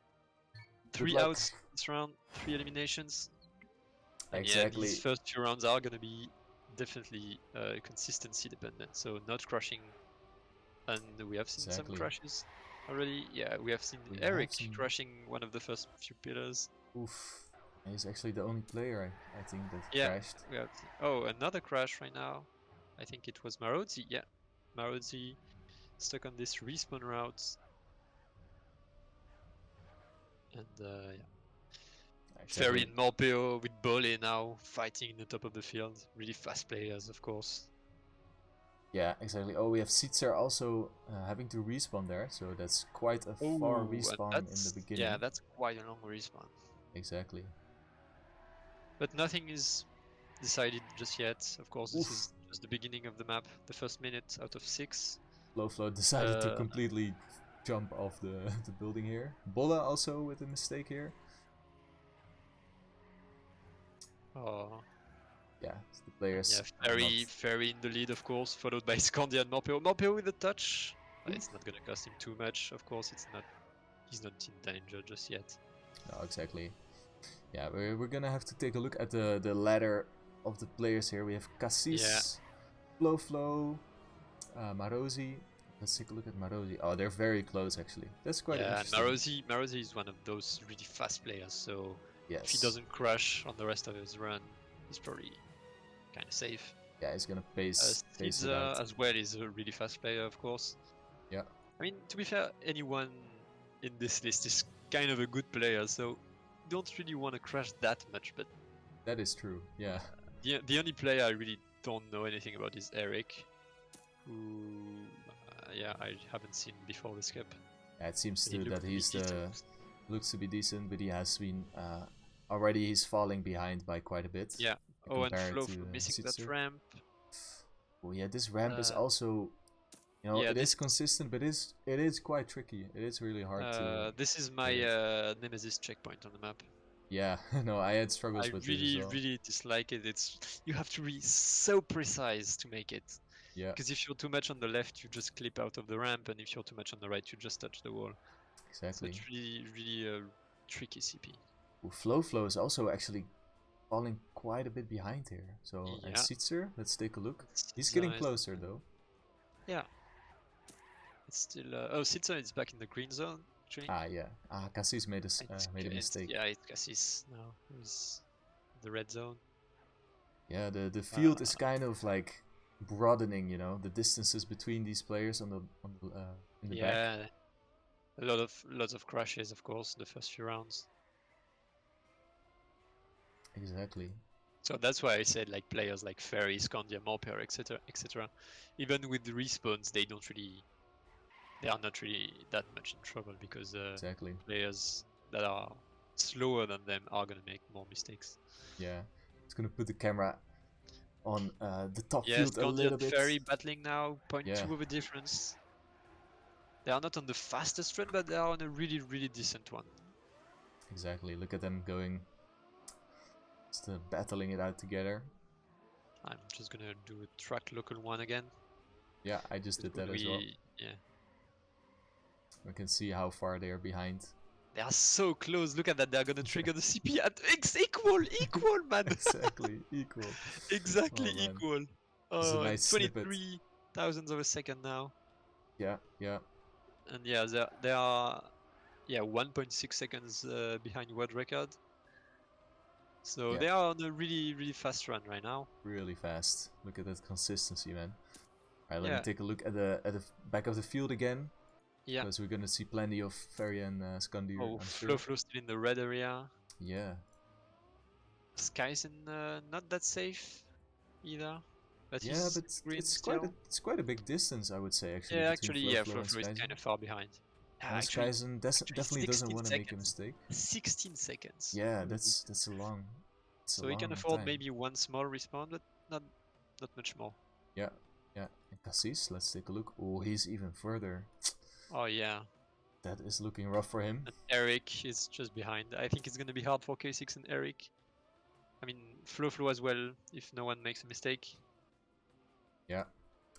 3 luck. outs this round, 3 eliminations. And exactly. Yeah, these first few rounds are gonna be definitely consistency dependent. So not crushing, and we have seen some crashes already. Yeah, we have seen Eric crushing one of the first few pillars. Oof. He's actually the only player I think that crashed. Oh, another crash right now. I think it was Marozzi. Yeah, Marozzi stuck on this respawn route. And yeah. Ferry and Morpeo with Bole now fighting in the top of the field. Really fast players, of course. Yeah, exactly. Oh, we have Sitzer also having to respawn there, so that's quite a far respawn in the beginning. Yeah, that's quite a long respawn. Exactly. But nothing is decided just yet. Of course, this is just the beginning of the map. The first minute out of 6. Flow decided to completely jump off the building here. Bolla also with a mistake here. Oh. Yeah, the players. Yeah, Ferry in the lead, of course, followed by Scandia and Morpeo. Morpeo with a touch. It's not gonna cost him too much. Of course, he's not in danger just yet. No, exactly. Yeah, we're gonna have to take a look at the ladder of the players here. We have Cassis, Flow, Marozzi. Let's take a look at Marozzi. Oh, they're very close actually. That's quite interesting. Marozzi is one of those really fast players, so yes. If he doesn't crash on the rest of his run, he's probably kind of safe. Yeah, he's gonna pace it out. As well is a really fast player, of course. Yeah. I mean, to be fair, anyone in this list is kind of a good player, so don't really want to crash that much, but... That is true, yeah. The only player I really don't know anything about is Eric, who... yeah, I haven't seen before this cup. Yeah, it seems too that he's looks to be decent, but he has been... already he's falling behind by quite a bit. Yeah. Oh, and Flo missing that ramp. Oh yeah, this ramp is also... You know, it is consistent, but it is quite tricky. It is really hard to... This is my nemesis checkpoint on the map. Yeah, no, I had struggles with it as well. I really dislike it. You have to be so precise to make it. Yeah. Because if you're too much on the left, you just clip out of the ramp, and if you're too much on the right, you just touch the wall. Exactly. So it's really a tricky CP. Ooh, Flow is also actually falling quite a bit behind here. So, and Yeah. Sitzer, let's take a look. He's Sitzer getting is- closer though. Yeah. It's still. Oh, Sitzer is back in the green zone. Actually. Ah, yeah. Ah, Cassis made a mistake. Yeah, it's Cassis now who's the red zone. Yeah, the field is kind of like broadening, you know, the distances between these players on the in the back. Yeah, lots of crashes, of course, the first few rounds. Exactly. So that's why I said like players like Ferry, Scandia, Morper, etc., etc. Even with the respawns, they are not really that much in trouble because Exactly. players that are slower than them are gonna make more mistakes. Yeah. It's gonna put the camera on the top Yeah, field a Scandia little and bit. Ferry battling now, Yeah. 0.2 of a difference. They are not on the fastest run, but they are on a really decent one. Exactly. Look at them going, just battling it out together. I'm just gonna do a track local one again. Yeah, I just did that as well. Yeah. We can see how far they are behind. They are so close. Look at that. They're gonna trigger the CP at equal, man. Exactly, equal. Exactly Oh, man. equal. This is a Oh, and nice snippet. 23 thousandths of a second now. Yeah, yeah. And yeah, they are 1.6 seconds behind world record. So Yeah. they are on a really fast run right now. Really fast. Look at that consistency, man. Alright, let me Yeah. take a look at the back of the field again. Yeah. Because we're gonna see plenty of Ferry and Skandir, Oh, I'm sure. Flo still in the red area. Yeah. Skyzen not that safe either. But Yeah, he's but green it's still. quite a big distance, I would say, actually. Yeah, between actually, yeah, Flo Flo and is Skyzen. kind of far behind. And Actually, Skyzen definitely doesn't 16 want to make a seconds. mistake. 16 seconds. Yeah, that's a long. So he can afford time. maybe one small respawn, but not much more. Yeah, yeah. And Cassis, let's take a look. Oh, he's even further. Oh yeah. That is looking rough for him. And Eric is just behind. I think it's gonna be hard for K6 and Eric. I mean, Flo as well, if no one makes a mistake. Yeah,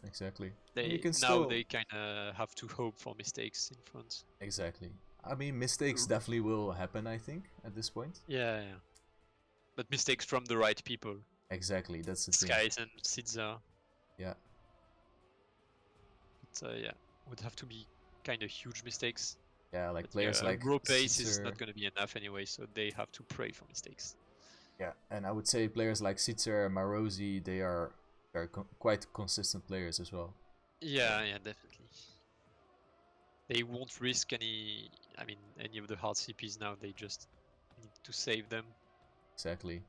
exactly. They kind of have to hope for mistakes in front. Exactly. I mean, mistakes definitely will happen, I think, at this point. Yeah. But mistakes from the right people. Exactly, that's the thing. Skies and Sidza. Yeah. But would have to be kind of huge mistakes. Yeah, like players like raw pace Sitzer... is not going to be enough anyway, so they have to pray for mistakes. Yeah, and I would say players like Sitzer and Marosi, they are quite consistent players as well. Yeah, definitely. They won't risk any of the hard CPs now. They just need to save them. Exactly.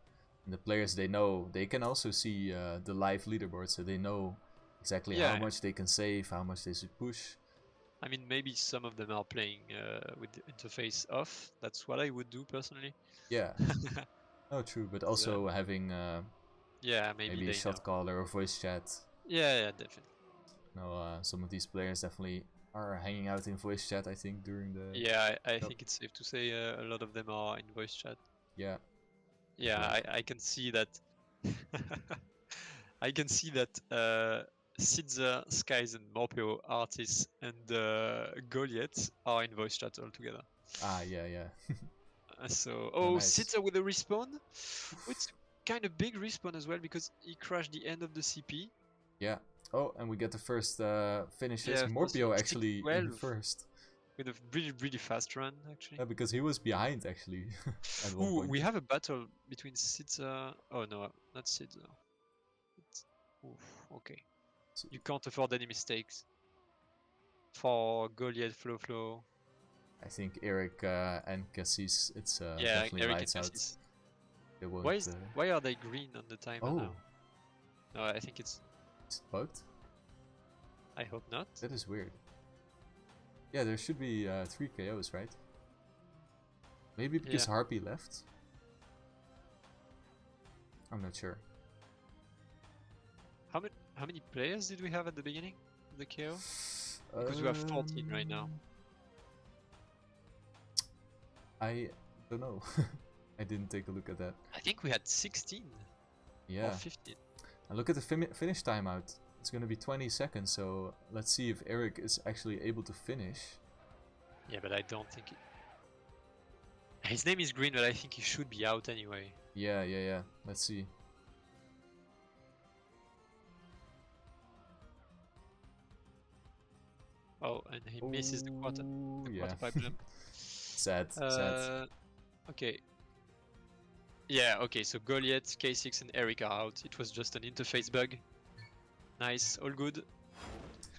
And the players, they know, they can also see the live leaderboard, so they know exactly how much they can save, how much they should push. I mean, maybe some of them are playing with the interface off. That's what I would do personally. Yeah. No, true, but also having maybe a shot caller or voice chat. Yeah, definitely. No, some of these players definitely are hanging out in voice chat, I think, during the... Yeah, I think it's safe to say a lot of them are in voice chat. Yeah. Yeah, I can see that. I can see that Sidza, Skies, and Morpio artists and Goliath are in voice chat altogether. Ah, yeah. So, nice. Sidza with a respawn. It's kind of big respawn as well because he crashed the end of the CP. Yeah. Oh, and we get the first finishes. Yeah, Morpio actually in first. With a really fast run, actually. Yeah, because he was behind, actually. At one point. We have a battle between Sidza... Oh, no, not Sidza. Okay. You can't afford any mistakes. For Goliath, Flo. I think Eric and Cassis, it's definitely Eric lights and out. Cassis. They won't, why are they green on the timer now? No, I think it's... Is it bugged? I hope not. That is weird. Yeah, there should be 3 KOs, right? Maybe because Harpy left? I'm not sure. How many players did we have at the beginning of the KO? Because we have 14 right now. I don't know. I didn't take a look at that. I think we had 16. Yeah. Or 15. And look at the finish timeout. It's gonna be 20 seconds, so let's see if Eric is actually able to finish. Yeah, but I don't think His name is Green, but I think he should be out anyway. Yeah. Let's see. Oh, and he misses the quarter pipe jump. Sad. Okay. Yeah, okay, so Goliath, K6 and Eric are out. It was just an interface bug. Nice, all good.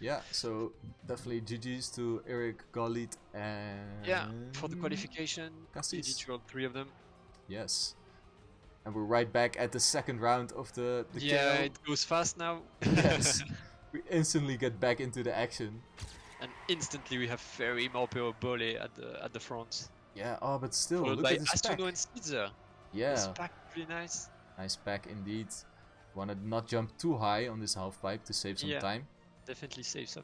Yeah, so definitely GG's to Eric, Goliath, and... Yeah, for the qualification, Cassis. GG to all 3 of them. Yes. And we're right back at the second round of the yeah, KO. it goes fast now. Yes. We instantly get back into the action. And instantly we have Ferry, Morpeo, Bole at the front. Yeah, oh, but still, Followed look by at his pack. Astrono and Caesar. Yeah. His pack really nice. Nice pack indeed. Wanna not jump too high on this half pipe to save some time. Definitely save some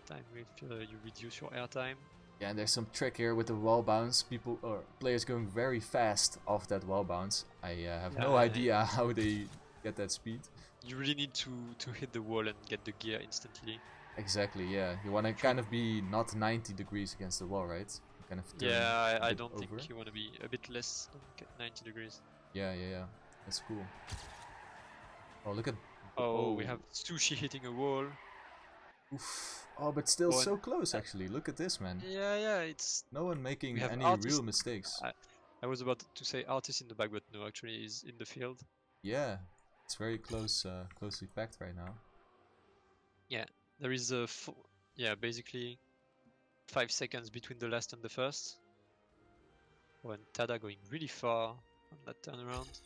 time if you reduce your air time. Yeah, and there's some trick here with the wall bounce. People or players going very fast off that wall bounce. I have no idea how they get that speed. You really need to hit the wall and get the gear instantly. Exactly, yeah. You want to kind of be not 90 degrees against the wall, right? You kind of turn I don't over. think you want to be a bit less than 90 degrees. Yeah. That's cool. Oh, look at... Oh, we have Sushi hitting a wall. Oof. Oh, but still so close actually. Look at this, man. Yeah, it's... No one making any real mistakes. I was about to say Artist in the back, but no, actually he's in the field. Yeah, it's very close, closely packed right now. Yeah, there is basically 5 seconds between the last and the first. Oh, and Tada going really far on that turnaround.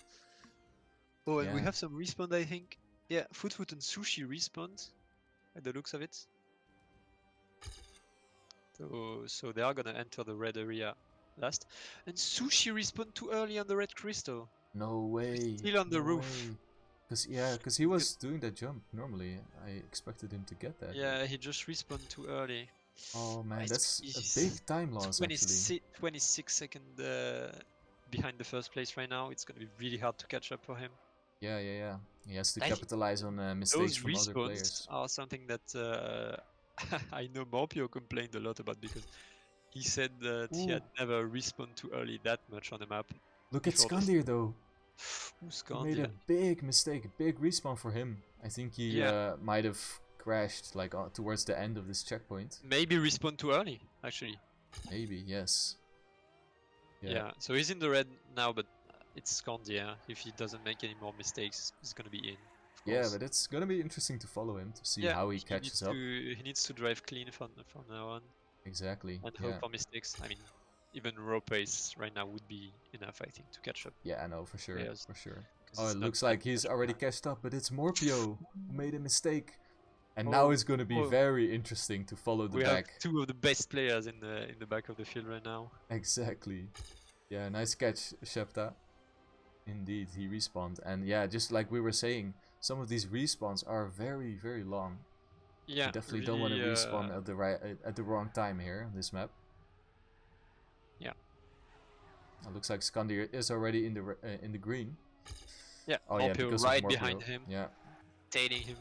Oh, and we have some respawn, I think. Yeah, Foot and Sushi respawned, by the looks of it. So they are gonna enter the red area last. And Sushi respawned too early on the red crystal. No way. Still on the roof. Because he was doing that jump normally. I expected him to get that. Yeah, he just respawned too early. Oh man, that's a big time loss actually. 26 seconds behind the first place right now. It's gonna be really hard to catch up for him. Yeah. He has to capitalize on mistakes from other players. Those are something that I know Morpio complained a lot about, because he said that he had never respawned too early that much on the map. Look at Skandir though. He made a big mistake, a big respawn for him. I think he might have crashed like towards the end of this checkpoint. Maybe respawn too early, actually. Maybe, yes. Yeah, so he's in the red now, but it's Skandir. If he doesn't make any more mistakes, he's gonna be in. Yeah, but it's gonna be interesting to follow him to see how he catches up. He needs to drive clean from now on. Exactly. And hope for mistakes. I mean, even raw pace right now would be enough, I think, to catch up. Yeah, I know, for sure. Oh, it looks like he's already catched up, but it's Morpio who made a mistake. And now it's going to be very interesting to follow the back. We have 2 of the best players in the back of the field right now. Exactly. Yeah, nice catch, Shepta. Indeed, he respawned. And yeah, just like we were saying, some of these respawns are very, very long. Yeah, you definitely don't want to respawn at the wrong time here on this map. Yeah. It looks like Skandir is already in the green. Yeah. Oh yeah, because right of Morpio. behind him. Yeah. Tailing him.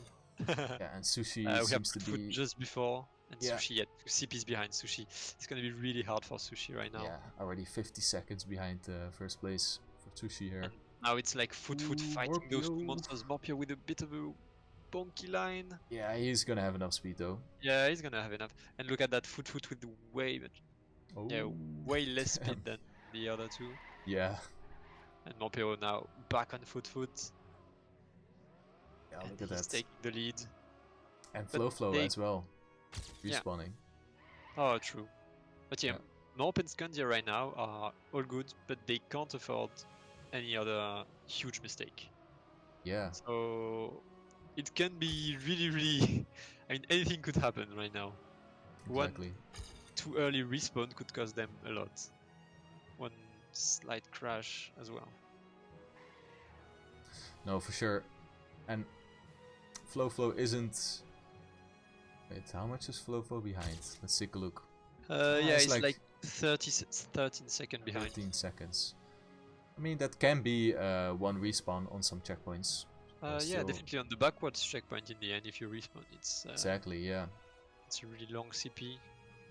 Yeah, and Sushi seems to be just before, and Sushi 2 CPs behind Sushi. It's gonna be really hard for Sushi right now. Yeah, already 50 seconds behind first place for Sushi here. And now it's like Foot fighting those 2 monsters. Morpio with a bit of a bonky line. Yeah, he's gonna have enough speed though. Yeah, he's gonna have enough. And look at that Foot with the way less speed than the other 2. Yeah. And Morpio now back on Foot. Yeah, look at that. He's taking the lead. And Flow as well. Respawning. Oh, true. But yeah, Morp and Skandir right now are all good, but they can't afford any other huge mistake. Yeah. So it can be really I mean, anything could happen right now. Exactly. One too early respawn could cost them a lot. One slight crash as well. No, for sure. And Flow isn't... Wait, how much is Flow behind? Let's take a look. It's like 13 seconds behind. 13 seconds. I mean, that can be one respawn on some checkpoints. Yeah, definitely on the backwards checkpoint in the end, if you respawn, it's... exactly, yeah. It's a really long CP.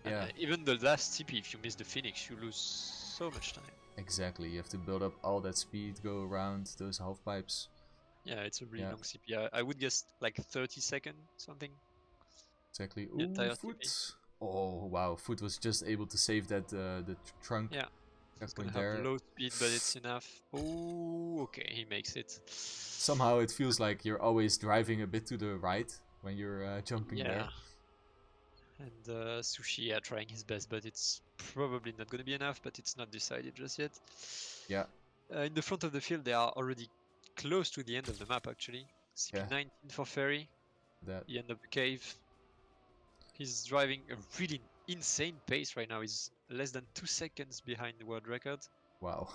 Yeah. And, even the last CP, if you miss the Phoenix, you lose so much time. Exactly. You have to build up all that speed, go around those half pipes. Yeah, it's a really Yeah. long CP. I would guess like 30 seconds, something. Exactly. The Ooh, entire foot. CP. Oh wow, foot was just able to save that the trunk Yeah. It's gonna checkpoint have there. low speed, but it's enough. Oh, okay, he makes it. Somehow it feels like you're always driving a bit to the right when you're jumping Yeah. there. And Sushi, yeah, trying his best, but it's probably not gonna be enough. But it's not decided just yet. Yeah. In the front of the field, they are already close to the end of the map. Actually, Yeah. CP19 for Ferry. That. The end of the cave. He's driving a really insane pace right now. He's less than 2 seconds behind the world record. Wow.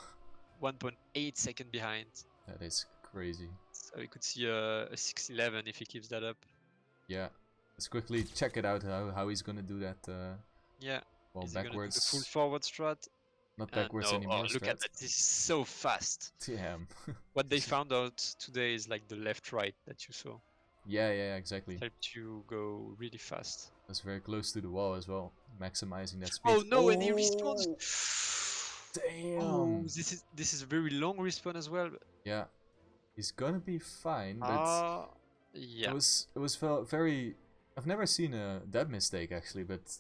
1.8 second behind. That is crazy. So we could see a 6:11 if he keeps that up. Yeah. Let's quickly check it out how he's gonna do that. Yeah. Well, Is he gonna do the full backwards. forward strat? Not backwards No. anymore. Oh, look at Strat. that. This is so fast. Damn. What they found out today is like the left-right that you saw. Yeah, exactly. Helped you go really fast. That's very close to the wall as well, maximizing that speed. Oh no, and he respawns. Oh, Damn. this is a very long respawn as well. Yeah, he's gonna be fine, but Yeah. it was very. I've never seen that mistake actually, but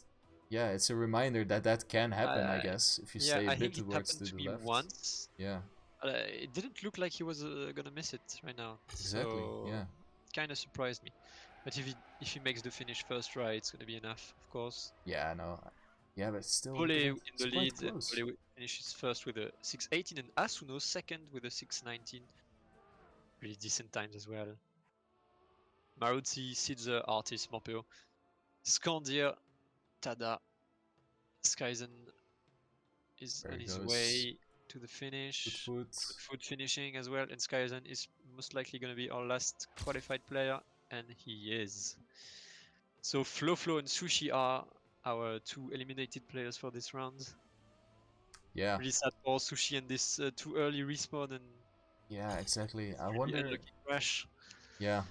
yeah, it's a reminder that that can happen. I guess if you stay I a bit think it towards happened to to the me left. once. Yeah. It didn't look like he was gonna miss it right now. Exactly. So Yeah. it kind of surprised me. But if he makes the finish first try, it's gonna be enough, of course. Yeah. No. Yeah, but still. Bole in it's the quite lead, and close. Bole finishes first with a 6:18, and Asuno second with a 6:19. Really decent times as well. Maruzzi, Sidzer, Artis, Morpeo, Scandia, Tada, Skyzen is There on he his goes. way to the finish. Foot finishing as well, and Skyzen is most likely going to be our last qualified player, and he is. So Flo and Sushi are our two eliminated players for this round. Yeah. Really sad for Sushi and this too early respawn and Yeah, exactly. I really wonder. unlucky crash. Yeah.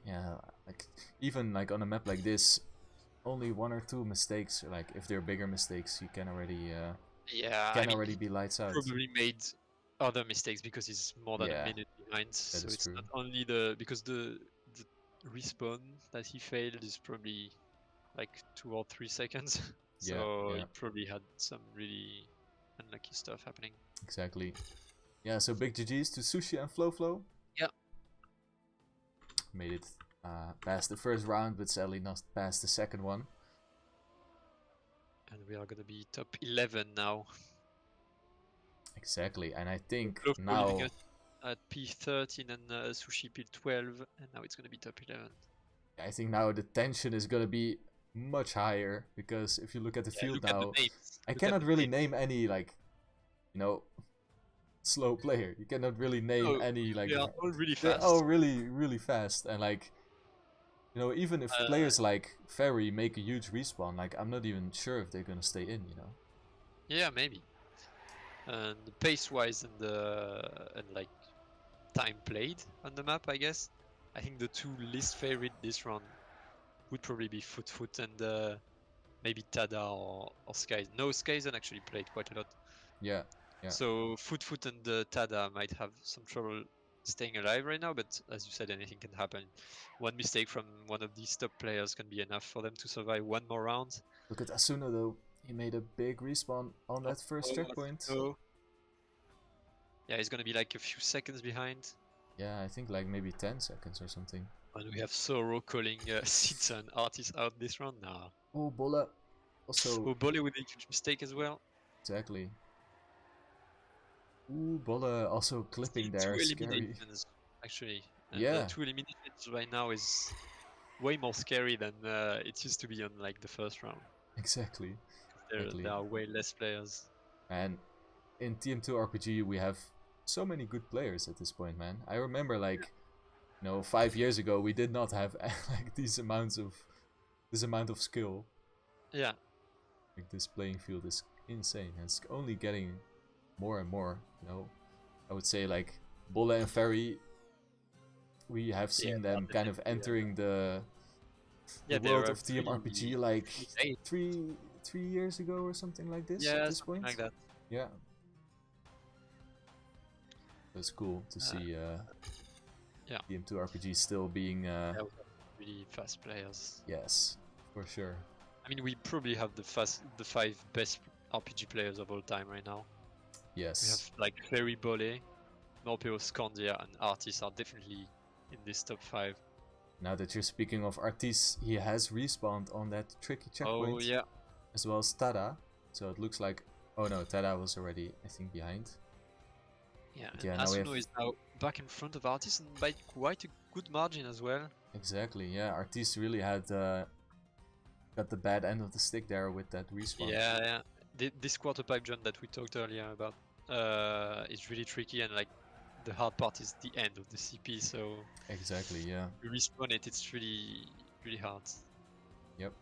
Yeah, like even like on a map like this, only one or two mistakes, like if they're bigger mistakes, you can already already be lights out. Probably made other mistakes because he's more than a Yeah, minute behind. So is it's true. not only because the respawn that he failed is probably like 2 or 3 seconds. So Yeah. he probably had some really unlucky stuff happening. Exactly. Yeah, so big GG's to Sushi and Flo. Yeah. Made it past the first round, but sadly not past the second one. And we are gonna be top 11 now. Exactly, and I think Flo now leaving us at P13 and Sushi P12, and now it's gonna be top 11. I think now the tension is gonna be much higher because if you look at the field now, I cannot really name any like, you know, slow player. You cannot really name any like. They are all really fast. They're all really fast, and like, you know, even if players like Ferry make a huge respawn, like I'm not even sure if they're gonna stay in. You know. Yeah, maybe. And pace-wise and like time played on the map, I guess. I think the two least favorite this round would probably be Foot and maybe Tada or Skyzen. No, Skyzen actually played quite a lot. Yeah. So Foot and Tada might have some trouble staying alive right now, but as you said, anything can happen. One mistake from one of these top players can be enough for them to survive one more round. Look at Asuna though. He made a big respawn on that first checkpoint. Yeah, he's gonna be like a few seconds behind. Yeah, I think like maybe 10 seconds or something. And we have Sorrow calling Sitsa and Artis out this round now. Oh, Bola. Also. Oh, Bole with a huge mistake as well. Exactly. Ooh, Bola also clipping there. Scary. Actually. And yeah. 2 eliminations right now is way more scary than it used to be on like the first round. Exactly. There are way less players. And in TM2 RPG we have so many good players at this point, man. I remember like, you know, 5 years ago we did not have like this amount of skill. Yeah. Like this playing field is insane, and it's only getting more and more. You know, I would say like Bola and Ferry, we have seen them kind of entering the world of TM RPG like 3 years ago or something like this. Yeah, at this something point. like that. Yeah, It's cool to see yeah. DM2 RPG still being Yeah, we have really fast players. yes, for sure. I mean, we probably have the 5 best RPG players of all time right now. We have Yes. like Ferry Bolle, Morpeo, Scandia, and Artis are definitely in this top 5. Now that you're speaking of Artis, he has respawned on that tricky checkpoint. Oh yeah. As well as Tada. So it looks like... Oh no, Tada was already, I think, behind. Yeah, But and yeah, now we have... Asuno is now back in front of Artis and by quite a good margin as well. Exactly, yeah. Artis really had got the bad end of the stick there with that respawn. Yeah. This quarter pipe jump that we talked earlier about is really tricky, and like the hard part is the end of the CP. So Exactly, yeah. you respawn it, it's really hard. Yep.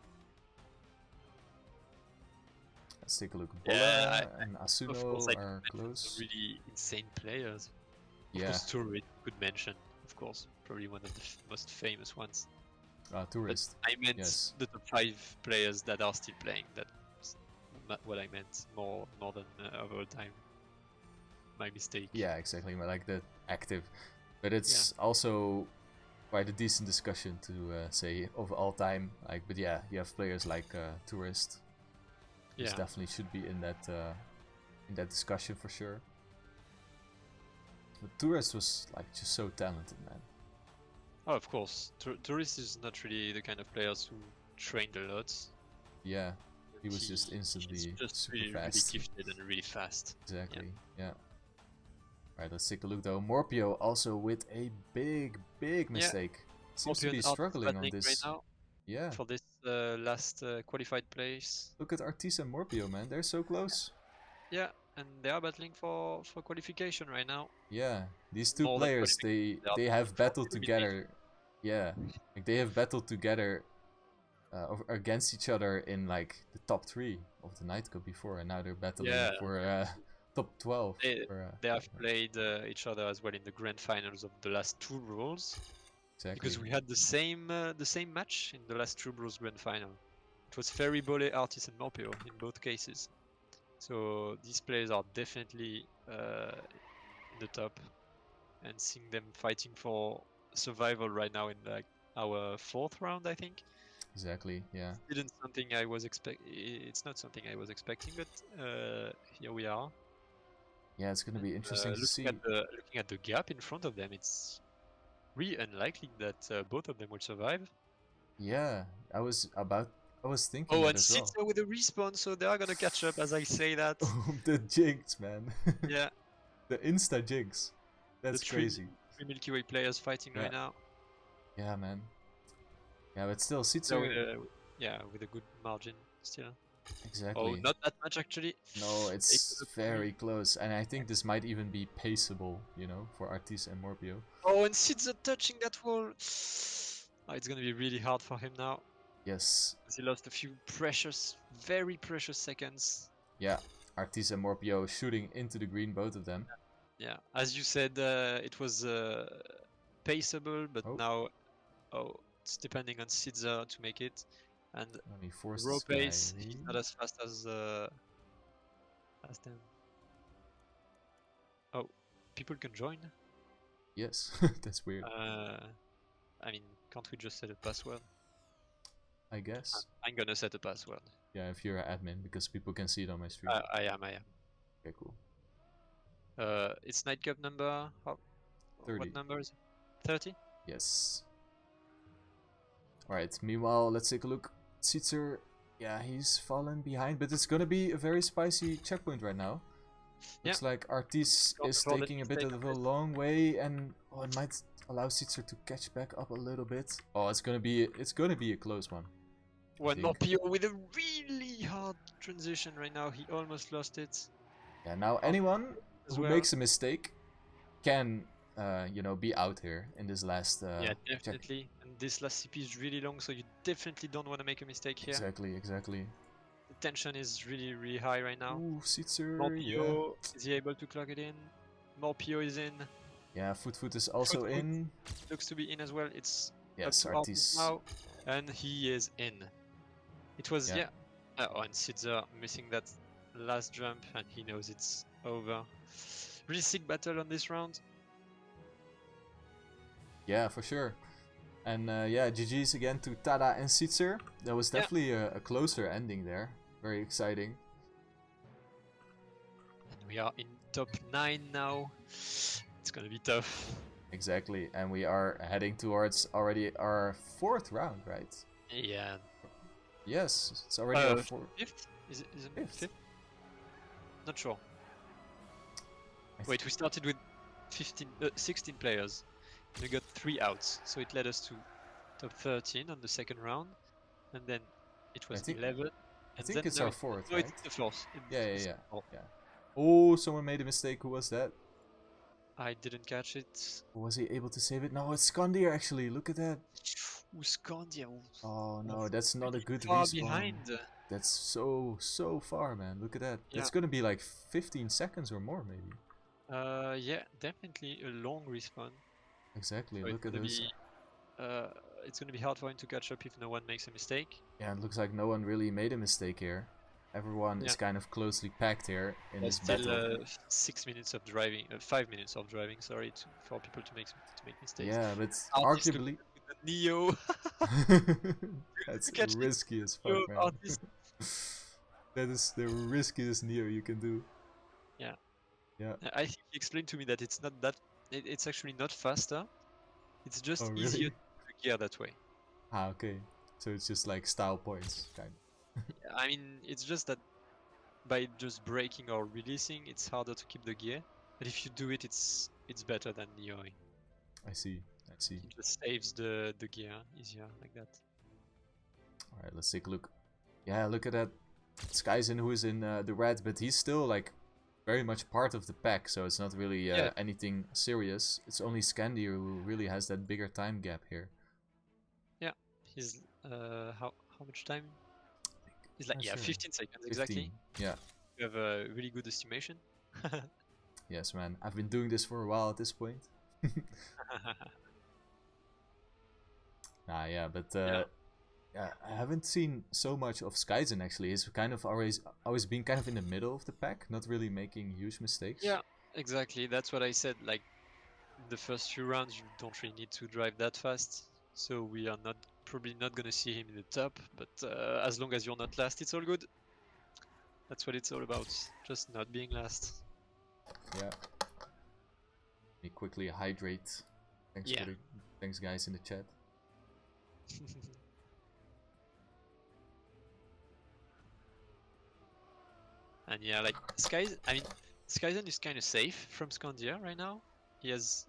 Let's take a look. Yeah, Bola and of Asuno course, I are could mention close. some really insane players. Of Yeah. course, Turret could mention, of course, probably one of the most famous ones. Tourist. But I meant yes. the top 5 players that are still playing. That's not what I meant. More than of all time. My mistake. Yeah, exactly. Like the active. But it's also quite a decent discussion to say of all time. Like, but yeah, you have players like Tourist. This definitely should be in that discussion for sure. But Tourist was like just so talented, man. Oh, of course. Tourist is not really the kind of players who trained a lot. Yeah, he was just instantly super really fast. Really gifted and really fast. Exactly, yeah. Alright, let's take a look though. Morpio also with a big mistake. Seems Morpio to be struggling on this. right now. Yeah. For this last qualified place. Look at Artis and Morpio, man. They're so close. Yeah, and they are battling for qualification right now. Yeah, these two players, they have battled together. Yeah, like they have battled together against each other in like the top 3 of the Nightcup before, and now they're battling for top 12. They have played each other as well in the grand finals of the last 2 Worlds. Exactly. Because we had the same match in the last 2 Worlds grand final. It was Ferry Bolle, Artis, and Morpio in both cases. So these players are definitely in the top, and seeing them fighting for survival right now in like our 4th round, I think. Exactly. Yeah. It's not something I was expecting, but here we are. Yeah, it's gonna be interesting to see. Looking at the gap in front of them, it's really unlikely that both of them will survive. Yeah, I was thinking. Oh, and Sitza well. With a respawn, so they are gonna catch up as I say that. The jigs, man. Yeah. The insta jigs. That's crazy. 3 Milky Way players fighting right now. Yeah, man. Yeah, but still, Sitza. With a good margin still. Exactly. Oh, not that much actually. No, it's very close, and I think this might even be paceable, you know, for Artis and Morpio. Oh, and Sitza touching that wall. Oh, it's gonna be really hard for him now. Yes. He lost a few very precious seconds. Yeah, Artis and Morpio shooting into the green, both of them. Yeah, as you said, it was paceable, but now, it's depending on Sitza to make it. And raw pace, he's not as fast as them. Oh, people can join? Yes, that's weird. I mean, can't we just set a password? I guess. I'm gonna set a password. Yeah, if you're an admin, because people can see it on my stream. I am. Okay, cool. It's Nightcup number... 30. What number is it? 30? Yes. Alright, meanwhile, let's take a look. Sitzer, yeah, he's fallen behind, but it's gonna be a very spicy checkpoint right now. Looks like Artis is taking a bit of a long way, and it might allow Sitzer to catch back up a little bit. Oh, it's gonna be a close one. One more PO with a really hard transition right now. He almost lost it. Yeah, now anyone who makes a mistake can, be out here in this last. Yeah, definitely. And this last CP is really long, so you definitely don't want to make a mistake here. Exactly. The tension is really high right now. Ooh, Sitzer. More PO. Is he able to clock it in? More PO is in. Yeah, Foot is also in. Looks to be in as well. It's Artis now, and he is in. It was and Sitzer missing that last jump, and he knows it's over. really sick battle on this round. Yeah, for sure. And yeah, GG's again to Tada and Sitzer. That was Yeah. definitely a closer ending there. Very exciting. And we are in top 9 now. It's gonna be tough. Exactly, and we are heading towards already our 4th round, right? Yeah. Yes, it's already our 4th. Fifth? Is it Fifth? fifth? Not sure. Wait, we started with 16 players. We got 3 outs, so it led us to top 13 on the second round, and then it was 11. I think it's our 4th, no, right? it's the fourth. Yeah. Oh, someone made a mistake. Who was that? I didn't catch it. Was he able to save it? No, it's Skandir actually. Look at that. Uskandia. Oh no, that's not a good Far respawn. behind. That's so far, man. Look at that. Yeah. That's gonna be like 15 seconds or more, maybe. Yeah, definitely a long respawn. Exactly. So Look at this. It's gonna be hard for him to catch up if no one makes a mistake. Yeah, it looks like no one really made a mistake here. Everyone is kind of closely packed here in this still, battle. 6 minutes of driving, 5 minutes of driving. Sorry, for people to make mistakes. Yeah, but Artist arguably the Neo. that's risky as fuck, man. That is the riskiest Neo you can do. Yeah. Yeah. I think he explained to me that it's not that. It's actually not faster. It's just really? easier to gear that way. Ah, okay. So it's just like style points, kind of. I mean, it's just that by just braking or releasing, it's harder to keep the gear. But if you do it, it's better than Neoing. I see. It just saves the gear easier like that. Alright, let's take a look. Yeah, look at that. Skyzen who is in the red, but he's still like very much part of the pack, so it's not really anything serious. It's only Skandir who really has that bigger time gap here. Yeah, he's how much time? He's like 15 seconds 15, exactly. Yeah. You have a really good estimation. Yes, man. I've been doing this for a while at this point. Yeah, but yeah, I haven't seen so much of Skyzen actually. He's kind of always been kind of in the middle of the pack, not really making huge mistakes. Yeah, exactly. That's what I said. Like the first few rounds, you don't really need to drive that fast, so we are probably not gonna see him in the top. But as long as you're not last, it's all good. That's what it's all about. Just not being last. Yeah. Let me quickly hydrate. Thanks guys in the chat. And yeah, like Skyzen is kind of safe from Skandia right now. He has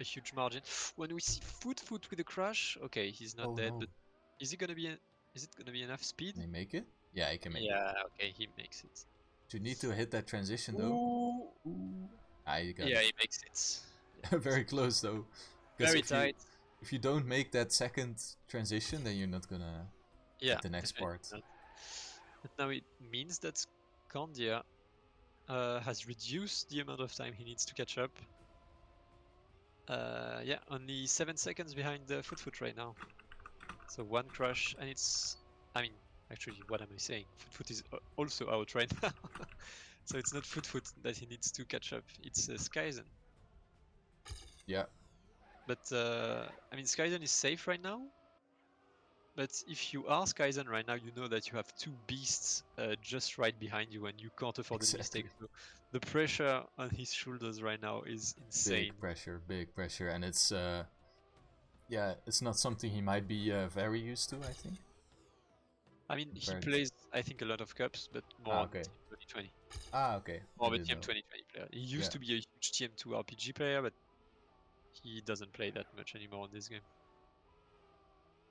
a huge margin. When we see Foot with a crash, okay, he's not dead. No. But is it gonna be enough speed? Can he make it? Yeah, he can make it. Yeah, okay, he makes it. You need to hit that transition though. Ooh. Ah, you got it. He makes it. Very close though. Very tight. If you don't make that second transition, then you're not gonna hit the next part. But now it means that Skandia has reduced the amount of time he needs to catch up. Yeah, only 7 seconds behind the Foot right now. So one crash, and it's... I mean, actually, what am I saying? Foot is also out right now. So it's not Foot that he needs to catch up, it's Skyzen. Yeah. But, I mean, Skyzen is safe right now. But if you are Skyzen right now, you know that you have 2 beasts just right behind you and you can't afford any mistake. So the pressure on his shoulders right now is insane. Big pressure. And it's, yeah, it's not something he might be very used to, I think. I mean, he plays, I think, a lot of cups, but more Team 2020. Ah, okay. More of a Team 2020 player. He used to be a huge TM2 RPG player, but he doesn't play that much anymore in this game.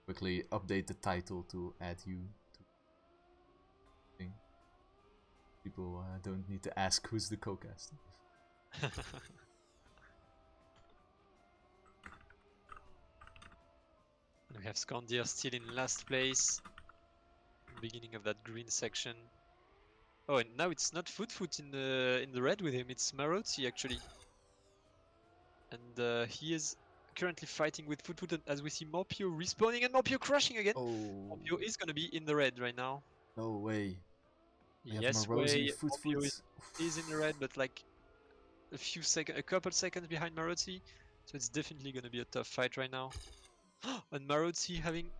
Quickly update the title to add you to thing. People don't need to ask who's the co-caster. We have Skandir still in last place. Beginning of that green section. Oh, and now it's not Foot in the red with him. It's Maroti actually, and he is currently fighting with Foot, and as we see Morpio respawning and Morpio crashing again. Oh. Morpio is gonna be in the red right now. No way. Yes way. Morpio is in the red, but like a couple seconds behind Marotti, so it's definitely gonna be a tough fight right now. And Marotti having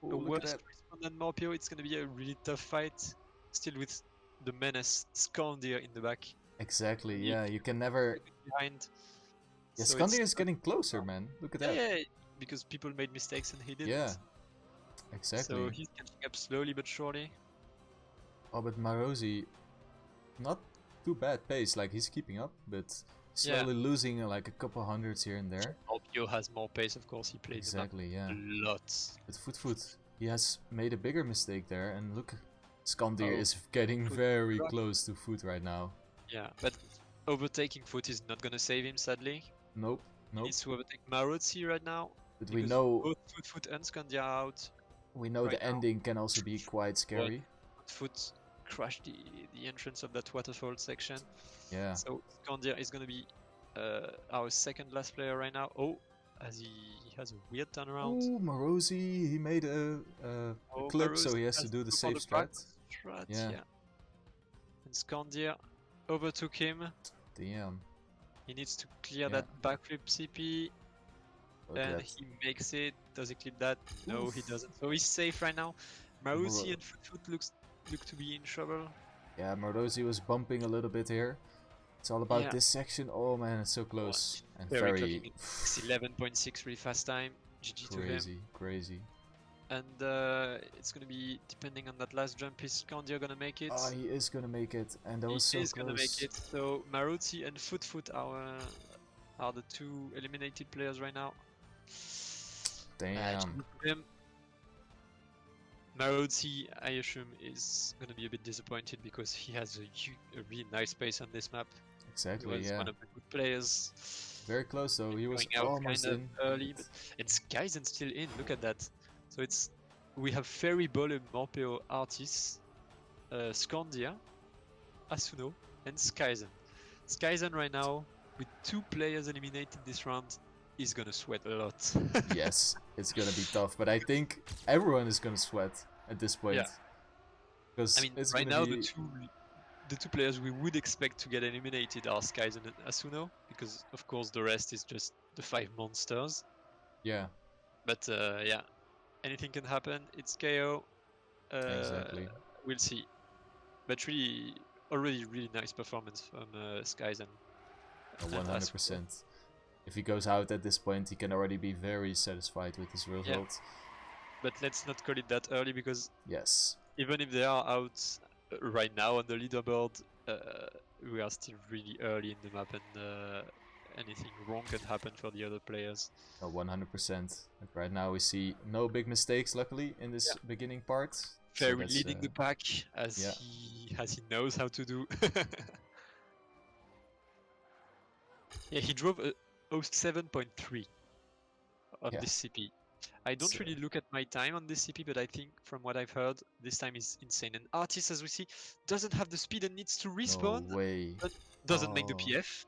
Oh, a look at worse that. respawn than Morpio, it's gonna be a really tough fight. Still with the menace Skandir in the back. Exactly, Only a yeah, few you can never... seconds behind. Yeah, So Skandir it's is not getting closer, far. man. Look at Yeah, that. yeah, because people made mistakes and he Yeah, didn't. So exactly. he's catching up slowly but surely. Oh, but Marosi, not too bad pace, like he's keeping up, but Yeah. slowly losing like a couple hundreds here and there. Morpio has more pace, of course. He played Exactly, the yeah. map a lot. But Foot, he has made a bigger mistake there, and look, Skandir Oh, is getting Foot very rock. close to Foot right now. Yeah, but overtaking Foot is not gonna save him, sadly. Nope, He nope. needs to overtake Marozi right now. But we Because know both Foot and Skandia are out. the right now. ending can also be quite scary. Foot crashed the entrance of that waterfall section. Yeah. So Skandia is gonna be our second last player right now. Oh, as he has a weird turnaround. Oh, Morosi, he made a clip, so he has to do the safe strat. Yeah. And Skandia overtook him. Damn. He needs to clear that backflip CP. Look And at that. he makes it. Does he clip that? No, he doesn't. So he's safe right now. Marusi and Foot look to be in trouble. Yeah, Morosi was bumping a little bit here. It's all about this section. Oh man, it's so close. And very... 11.6 really fast time. GG to him. Crazy. And it's gonna be, depending on that last jump, is Skandia gonna make it? Oh, he is gonna make it. And that was so close. He is gonna make it. So Maruti and Foot are the two eliminated players right now. Damn. Marozi, I assume, is going to be a bit disappointed because he has a really nice pace on this map. Exactly, he was one of the good players. Very close though, he was almost kind of in. Early, but and Skyzen's still in, look at that. So we have Ferry, Bolem, Morpeo, Artis, Skandia, Asuno, and Skyzen. Skyzen right now, with 2 players eliminated this round, is gonna sweat a lot. Yes, it's gonna be tough, but I think everyone is gonna sweat at this point. Yeah. Because I mean, it's right gonna now be... the two players we would expect to get eliminated are Skyzen and Asuno, because of course the rest is just the 5 monsters. Yeah. But yeah, anything can happen. It's KO. Exactly. We'll see. But already really nice performance from Skyzen. 100%. If he goes out at this point, he can already be very satisfied with his result. Yeah. But let's not call it that early, because yes, even if they are out right now on the leaderboard, we are still really early in the map, and anything wrong can happen for the other players. 100%. Like right now we see no big mistakes, luckily, in this beginning part. Very leading the pack, as he knows how to do. Yeah, he drove a 07.3 on this CP. I don't really look at my time on this CP, but I think from what I've heard, this time is insane. And Artis, as we see, doesn't have the speed and needs to respawn. No way. But doesn't make the PF.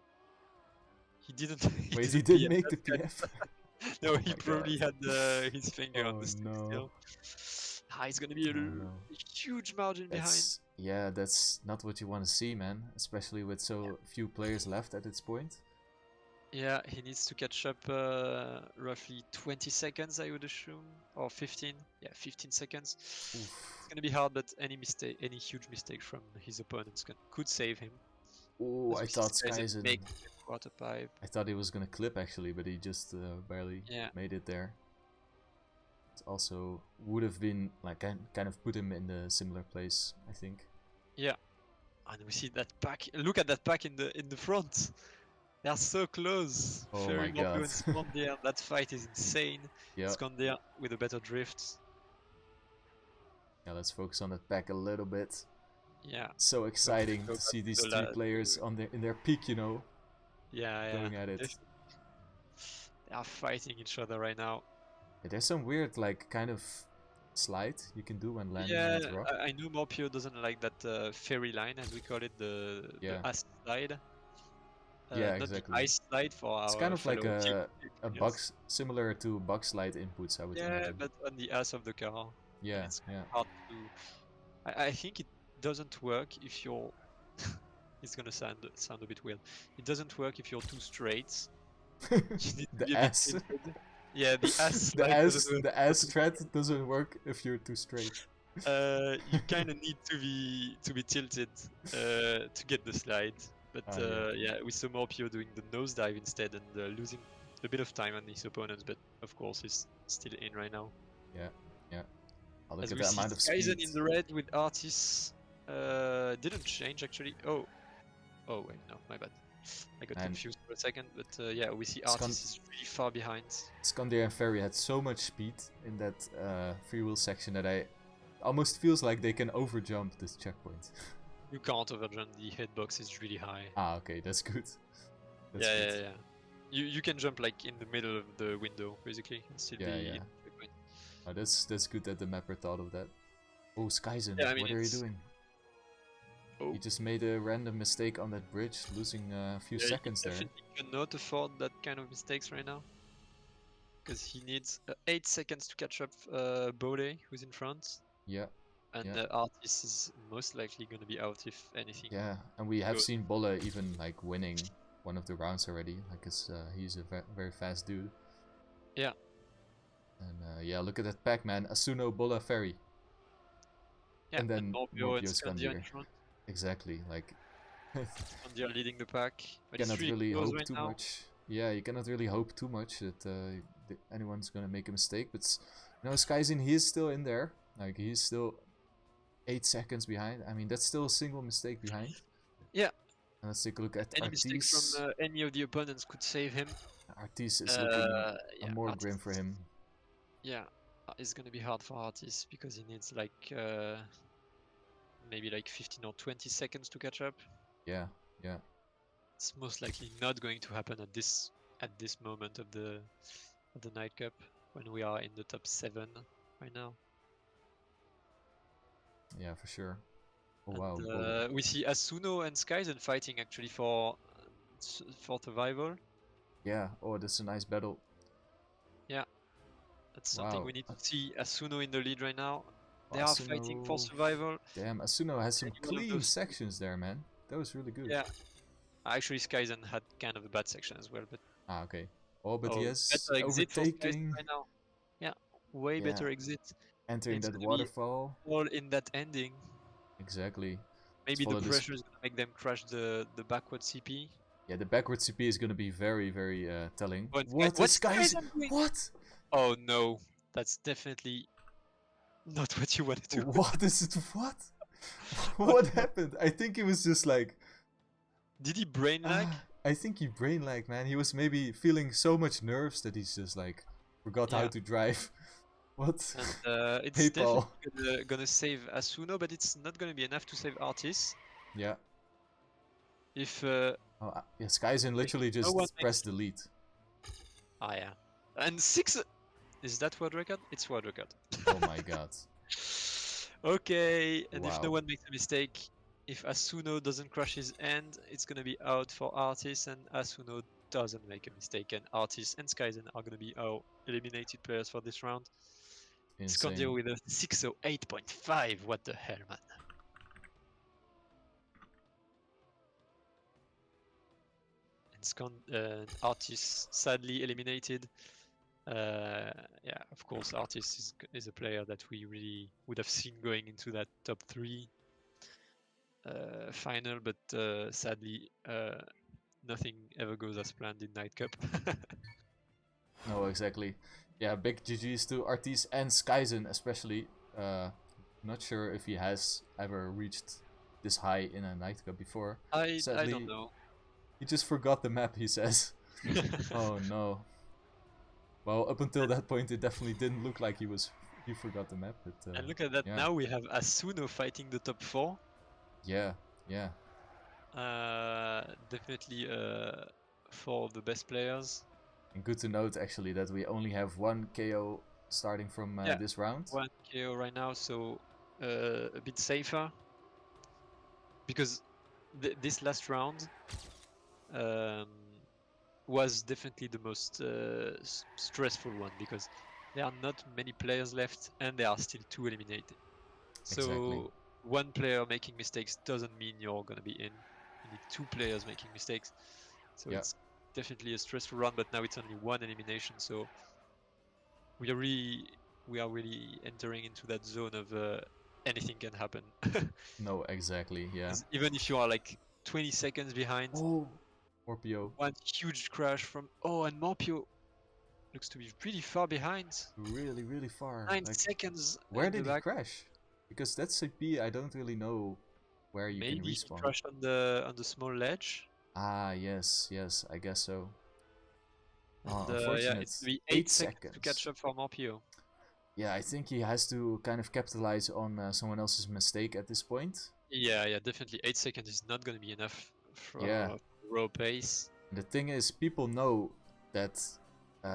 He didn't. Wait, he didn't make the PF? No, he probably had his finger on the stick still. It's gonna be a huge margin behind. Yeah, that's not what you want to see, man. Especially with so few players left at this point. Yeah, he needs to catch up roughly 20 seconds, I would assume, or 15. Yeah, 15 seconds. Oof. It's gonna be hard, but any huge mistake from his opponents could save him. Oh, I thought Skyzen... quarter pipe. I thought he was gonna clip actually, but he just barely made it there. It also would have been like kind of put him in the similar place, I think. Yeah, and we see that pack. Look at that pack in the front. They are so close. Oh my god. And Skandia. That fight is insane. Yeah. Skandia with a better drift. Yeah, let's focus on that pack a little bit. Yeah. So exciting to see these 3 players in their peak, you know. Yeah, going at it. They are fighting each other right now. Yeah, there's some weird kind of slide you can do when landing on that rock. I know Morpio doesn't like that fairy line, as we call it, the ice slide. Yeah, not exactly. The ice slide for it's our kind of like a box, similar to bug slide inputs, I would imagine. Yeah, but on the ass of the car. Yeah, it's hard to... I think it doesn't work if you're it's gonna sound a bit weird. It doesn't work if you're too straight. You need to be The a bit ass. tilted. Yeah, the ass The slide doesn't ass, work. the ass thread doesn't work if you're too straight. You kind of need to be tilted to get the slide. But Yeah. yeah, we saw Morpio doing the nosedive instead and losing a bit of time on his opponents. But of course, he's still in right now. Yeah, yeah. Oh, look As at we that see amount of Kaizen speed. in the red with Artis. Didn't change actually. Oh wait, no, my bad. I got And confused for a second. But yeah, we see Scan- Artis is really far behind. Skandir and Ferry had so much speed in that free wheel section that I almost feels like they can overjump this checkpoint. You can't overjump. The hitbox is really high. Okay, that's good. That's yeah, good. yeah. You can jump like in the middle of the window basically and still Yeah, be yeah. in the checkpoint. Oh, that's good that the mapper thought of that. Oh, Skyzen, Yeah, I mean, what are you doing? Oh, You just made a random mistake on that bridge, losing a few yeah, seconds he there. definitely cannot afford that kind of mistakes right now. Because he needs 8 seconds to catch up Bode, who's in front. Yeah, And yeah. Artis is most likely going to be out if anything. Yeah, and we have goes. seen Bolle even like winning one of the rounds already. Like he's a very fast dude. Yeah. And yeah, look at that pack, man. Asuno, Bolle, Ferry. Yeah, And then Morpio and Morpio Scandia in Skandir. front. Exactly, like Scandia leading the pack. But cannot it's really really close hope right too now. much. Yeah, you cannot really hope too much that anyone's gonna make a mistake. But you know, Skyzin, he is still in there. Like he's still 8 seconds behind. I mean, that's still a single mistake behind. Yeah. And let's take a look at Any mistake Artis. from any of the opponents could save him. Artis is looking yeah, more Artis, grim for him. Yeah, it's gonna be hard for Artis because he needs like maybe like 15 or 20 seconds to catch up. Yeah, yeah. It's most likely not going to happen at this moment of the Nightcup when we are in the top 7 right now. Yeah, for sure. Oh And, wow. we see Asuno and Skyzen fighting actually for survival. Yeah. Oh, that's a nice battle. Yeah, that's something Wow. we need to see. Asuno in the lead right now. They are fighting for Asuno. survival. Damn, Asuno has some Any one of clean those- sections there, man. That was really good. Yeah, actually Skyzen had kind of a bad section as well, but Okay. Oh, but he has better exit for Skyzen overtaking. right now. Yeah, way better exit. Entering It's that gonna be waterfall. all in that ending. Exactly. Maybe the follow this- pressure is gonna make them crash the backward CP. Yeah, the backward CP is gonna be very, very telling. Oh, and What what's is guys? Skyzen doing? What? Oh no, that's definitely not what you want to do. What is it? What? What happened? I think he was just like. Did he brain lag? I think he brain lagged, man. He was maybe feeling so much nerves that he's just like forgot how Yeah. to drive. What? And it's Hey, Paul. definitely gonna save Asuno, but it's not gonna be enough to save Artis. Yeah. If Oh, yeah, Skyzen literally just one pressed delete. yeah, and 6. Is that world record? It's world record. Oh my god. Okay, and if no Wow. one makes a mistake, if Asuno doesn't crash his end, it's gonna be out for Artis, and Asuno doesn't make a mistake, and Artis and Skyzen are gonna be our eliminated players for this round. Scandio Insane. with a 608.5. What the hell, man? And Artis sadly eliminated. Yeah, of course, Artis is a player that we really would have seen going into that top 3 final, but sadly, nothing ever goes as planned in Nightcup. No, exactly. Yeah, big GG's to Artis and Skyzen especially. Not sure if he has ever reached this high in a Nightcup before. I Sadly, don't know. he just forgot the map, he says. Oh no. Well, up until that point, it definitely didn't look like he forgot the map. But, And look at that, yeah. now we have Asuno fighting the top 4. Yeah, yeah. Definitely for the best players. And good to note actually that we only have one KO starting from this round. 1 KO right now, so a bit safer. Because this last round was definitely the most stressful one, because there are not many players left and there are still 2 eliminated. So Exactly. one player making mistakes doesn't mean you're gonna be in. you need 2 players making mistakes. So Yeah. it's definitely a stressful run, but now it's only 1 elimination, so we are really entering into that zone of anything can happen. No, exactly. Yeah. 'Cause even if you are like 20 seconds behind, Oh, Morpio. one huge crash from and Morpio looks to be really far behind. Really, really far. 9 Like, seconds where in the did he back. crash? Because that CP, I don't really know where you can Maybe he respawn. crashed on the small ledge. Ah, yes, yes, I guess so. And yeah, Unfortunate. it's gonna be 8 8 seconds to catch seconds. up for Morpio. Yeah, I think he has to kind of capitalize on someone else's mistake at this point. Yeah, definitely. 8 seconds is not gonna be enough Yeah. for raw pace. The thing is, people know that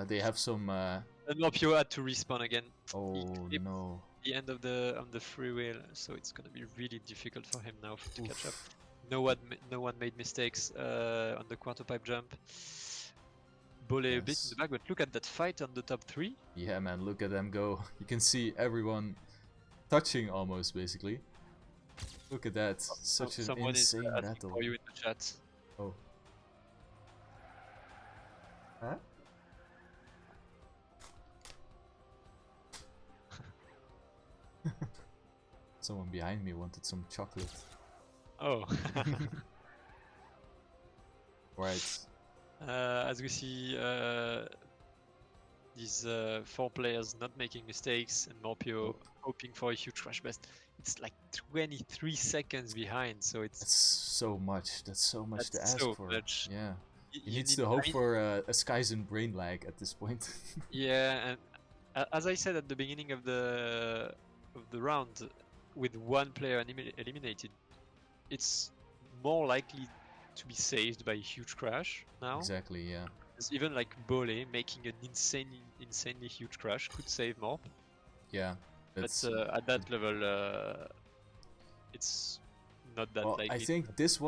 they have some. And Morpio had to respawn again. He Oh clipped no! the end of the on the freewheel, so it's gonna be really difficult for him now to catch up. Oof. No one made mistakes on the quarter pipe jump. Bole a bit in the Yes. back, but look at that fight on the top 3. Yeah, man, look at them go. You can see everyone touching almost, basically. Look at that. Such an Someone is insane asking battle. for you in the chat. Oh. Huh? Someone behind me wanted some chocolate. Oh. Right. As we see, these 4 players not making mistakes, and Morpio Oop. hoping for a huge crash best. It's like 23 seconds behind, so That's it's so much. That's so much to ask so for. much. Yeah. He You needs need, to hope for a Skyzen brain lag at this point. yeah, and as I said at the beginning of the round, with 1 player eliminated, it's more likely to be saved by a huge crash now. Exactly, yeah. Because even like Bole making an insanely huge crash could save Morp. Yeah. But at that level, it's not that well, likely. I think this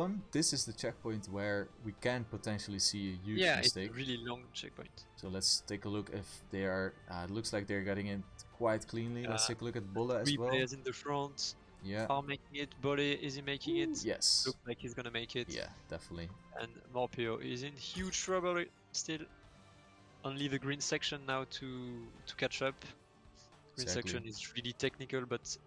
is the checkpoint where we can potentially see a huge mistake. It's a really long checkpoint. So let's take a look if they are. It looks like they're getting it quite cleanly. Let's take a look at Bola as 3 well. players in the front Yeah. are making it. Bole, is he making it? Yes. Looks like he's gonna make it. Yeah, definitely. And Morpio is in huge trouble still. Only the green section now to catch up. Green section is really technical, but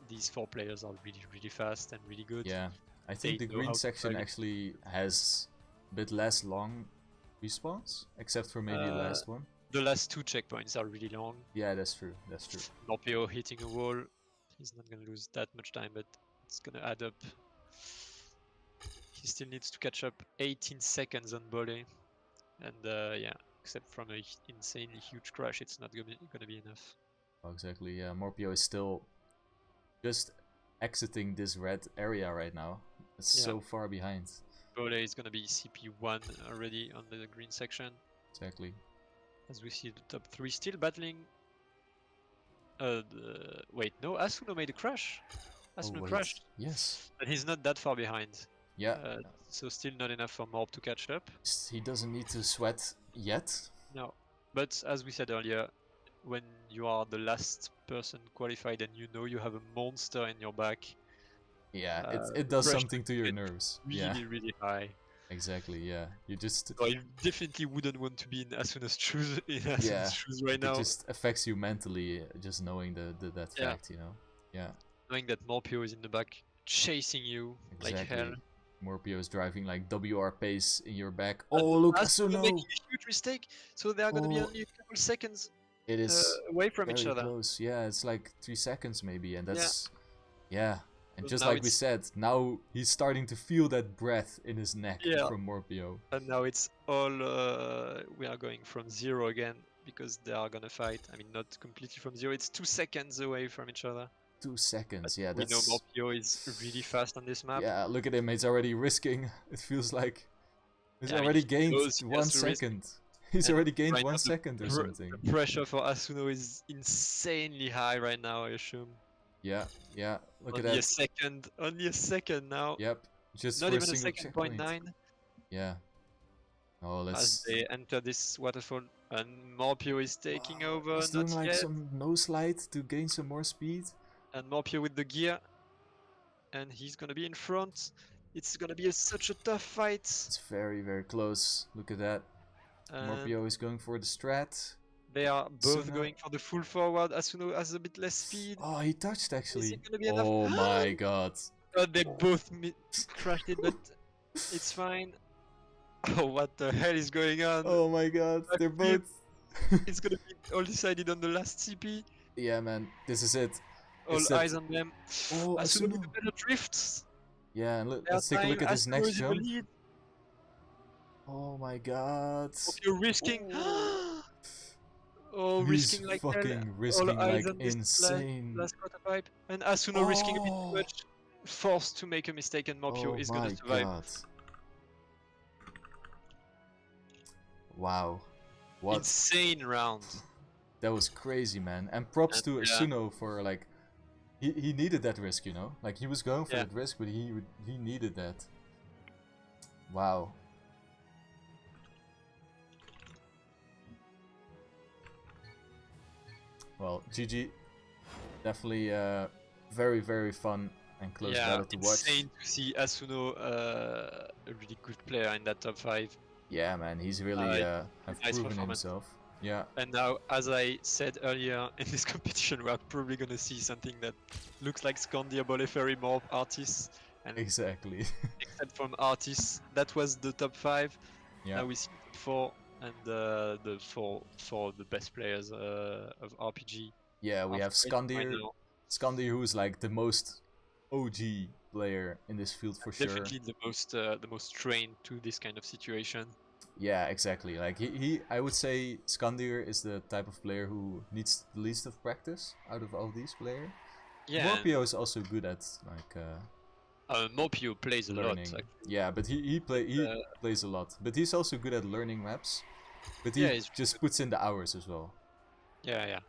these 4 players are really fast and really good. Yeah, I think the green section actually has a bit less long respawns, except for maybe the last one. The last 2 checkpoints are really long. Yeah, that's true. That's true. Morpio hitting a wall. He's not gonna lose that much time, but it's gonna add up. He still needs to catch up 18 seconds on Bole, and yeah, except from an insanely huge crash, it's not gonna be enough. Oh, exactly. Yeah, Morpio is still just exiting this red area right now. It's so far behind. Bole is gonna be CP1 already on the green section. Exactly. As we see the top 3 still battling. Wait, no, Asuno made a crash. Asuno crashed. Yes. But he's not that far behind. Yeah. So still not enough for Morp to catch up. He doesn't need to sweat yet. No. But as we said earlier, when you are the last person qualified and you know you have a monster in your back. Yeah, it does something to your nerves. Really high. Exactly, yeah. You just... I definitely wouldn't want to be in Asuna's shoes, shoes right now. It just affects you mentally, just knowing that fact, you know? Yeah. Knowing that Morpio is in the back, chasing you like hell. Morpio is driving like WR pace in your back. Oh, look, Asuno! Making a huge mistake, so they are going to be only a couple seconds away from each other. Close. Yeah, it's like 3 seconds maybe, and that's... Yeah. And just like we said, now he's starting to feel that breath in his neck from Morpio. And now it's all... we are going from 0 again, because they are gonna fight. I mean, not completely from 0, it's 2 seconds away from each other. 2 seconds, but we know Morpio is really fast on this map. Yeah, look at him, he's already risking. It feels like he's already gained 1 second. He's already gained 1 second or something. The pressure for Asuno is insanely high right now, I assume. Yeah, look at that. Only a second now. Yep, just not for even a second, checkpoint. 0.9. Yeah. Oh, let's... As they enter this waterfall, and Morpio is taking over. He's doing like some no slide to gain some more speed. And Morpio with the gear, and he's gonna be in front. It's gonna be such a tough fight. It's very, very close. Look at that. Morpio is going for the strat. They are both Asuna. going for the full forward. Asuno has a bit less speed. Oh, he touched Is actually. it gonna be enough? Oh my god. They both crashed it, but it's fine. Oh, what the hell is going on? Oh my god. They're both. It's gonna be all decided on the last CP. Yeah, man. This is it. All It's eyes that- on them. Oh, Asuno with Asuna. the better drifts. Yeah, and They are let's take a trying. look at his Asuno next is in the jump. lead. Oh my god. You're risking. Oh, He's risking like hell. fucking risking All eyes like on this insane. last quarter pipe. And Asuno risking a bit too much. Forced to make a mistake, and Morpio Oh is my gonna survive. god. Wow. What? Insane round. That was crazy, man. And props to Yeah. Asuno for like he needed that risk, you know? Like he was going for Yeah. that risk, but he needed that. Wow. Well, GG. Definitely very, very fun and close battle to watch. Insane to see Asuno, a really good player in that top 5. Yeah, man, he's really have nice proven performance. himself. Yeah. And now, as I said earlier, in this competition, we are probably gonna see something that looks like Scandia, Boleferi, more artists. And Exactly. except from artists, that was the top 5. Yeah. Now we see 4 and the four the best players of RPG. Yeah, we have Skandir. Right now. Skandir, who's like the most OG player in this field for sure. Definitely the most trained to this kind of situation. Yeah, exactly. Like I would say Skandir is the type of player who needs the least of practice out of all these players. Yeah. Morpio is also good at like Morpio plays a lot. learning. Actually. Yeah, but he plays a lot. But he's also good at learning maps. But he Yeah, he's just puts in the hours as well. Yeah.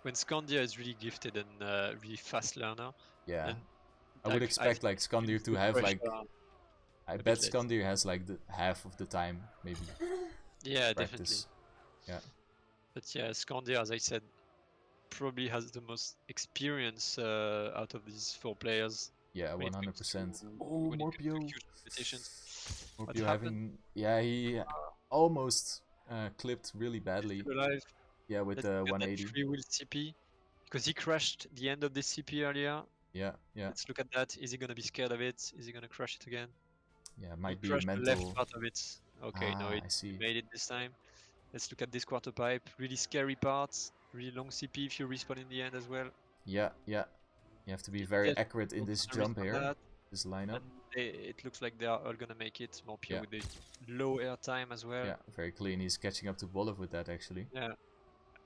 When Scandia is really gifted and really fast learner. Yeah. I would expect like Skandir to have like I bet Skandir has like the half of the time maybe. Yeah, practice. definitely. Yeah. But yeah, Scandia, as I said, probably has the most experience out of these 4 players. Yeah, 100%. Oh, Morpio. Morpio having he almost clipped really badly. Alive. Yeah, with the 180. Free will CP because he crashed the end of this CP earlier. Yeah. Let's look at that. Is he gonna be scared of it? Is he gonna crush it again? Yeah, might he be a mental. The left part of it. Okay, no, I see. made it this time. Let's look at this quarter pipe. Really scary parts. Really long CP if you respawn in the end as well. Yeah. You have to be very accurate in this jump here. This lineup. It looks like they are all gonna make it. Morpio with the low air time as well. Yeah, very clean. He's catching up to Bolov with that actually. Yeah,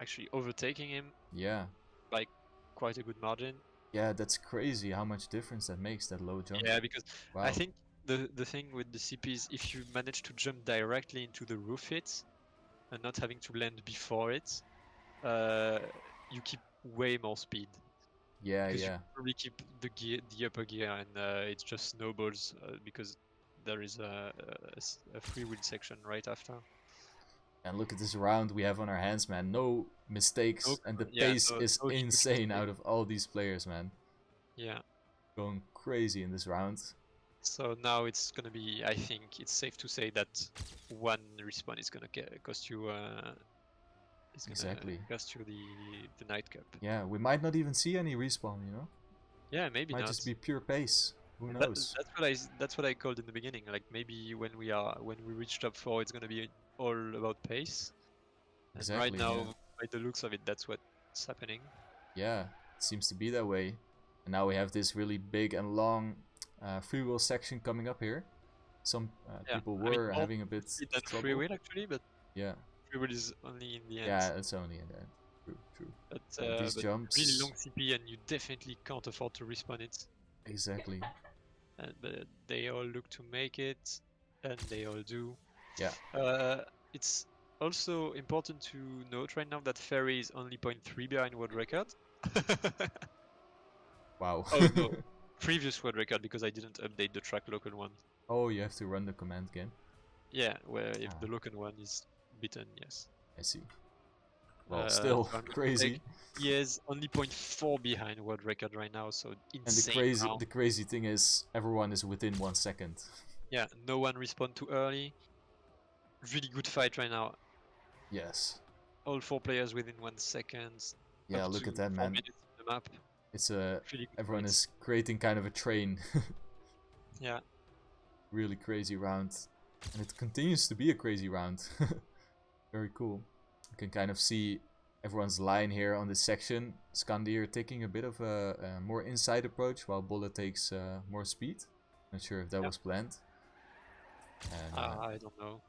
actually overtaking him. Yeah. Like quite a good margin. Yeah, that's crazy how much difference that makes, that low jump. Yeah, because wow. I think the thing with the CPs, if you manage to jump directly into the roof hit and not having to land before it, you keep way more speed. Yeah. You probably keep the upper gear, and it just snowballs because there is a free wheel section right after. And look at this round we have on our hands, man. No mistakes, and the pace is insane out of all these players, man. Yeah. Going crazy in this round. So now it's gonna be, I think it's safe to say that one respawn is gonna cost you exactly. Cost you the Nightcup. Yeah, we might not even see any respawn, you know? Yeah, maybe might not. just be pure pace. Who knows? That's what I called in the beginning. Like maybe when we reach top 4, it's gonna be all about pace. Exactly. And right now, by the looks of it, that's what's happening. Yeah, it seems to be that way. And now we have this really big and long free will section coming up here. Some people were having a bit trouble. Free will actually, but yeah, free will is only in the end. Yeah, it's only in the end. True. But these jumps, really long CP, and you definitely can't afford to respawn it. Exactly. But they all look to make it, and they all do. Yeah. It's also important to note right now that Ferry is only 0.3 behind world record. Wow. Oh no, previous world record, because I didn't update the track local one. Oh, you have to run the command again? Yeah, where if the local one is beaten, yes. I see. Well, still so I'm gonna crazy. He is only 0.4 behind world record right now, so And insane round. the crazy thing is, everyone is within 1 second. Yeah, no one respawned too early. Really good fight right now. Yes. All 4 players within 1 second. Yeah, Up look to at that, 4 man. minutes in the map. It's Really good everyone fights. is creating kind of a train. Yeah. Really crazy round, and it continues to be a crazy round. Very cool. You can kind of see everyone's line here on this section. Skandir taking a bit of a more inside approach, while Bolle takes more speed. Not sure if that was planned. And, I don't know.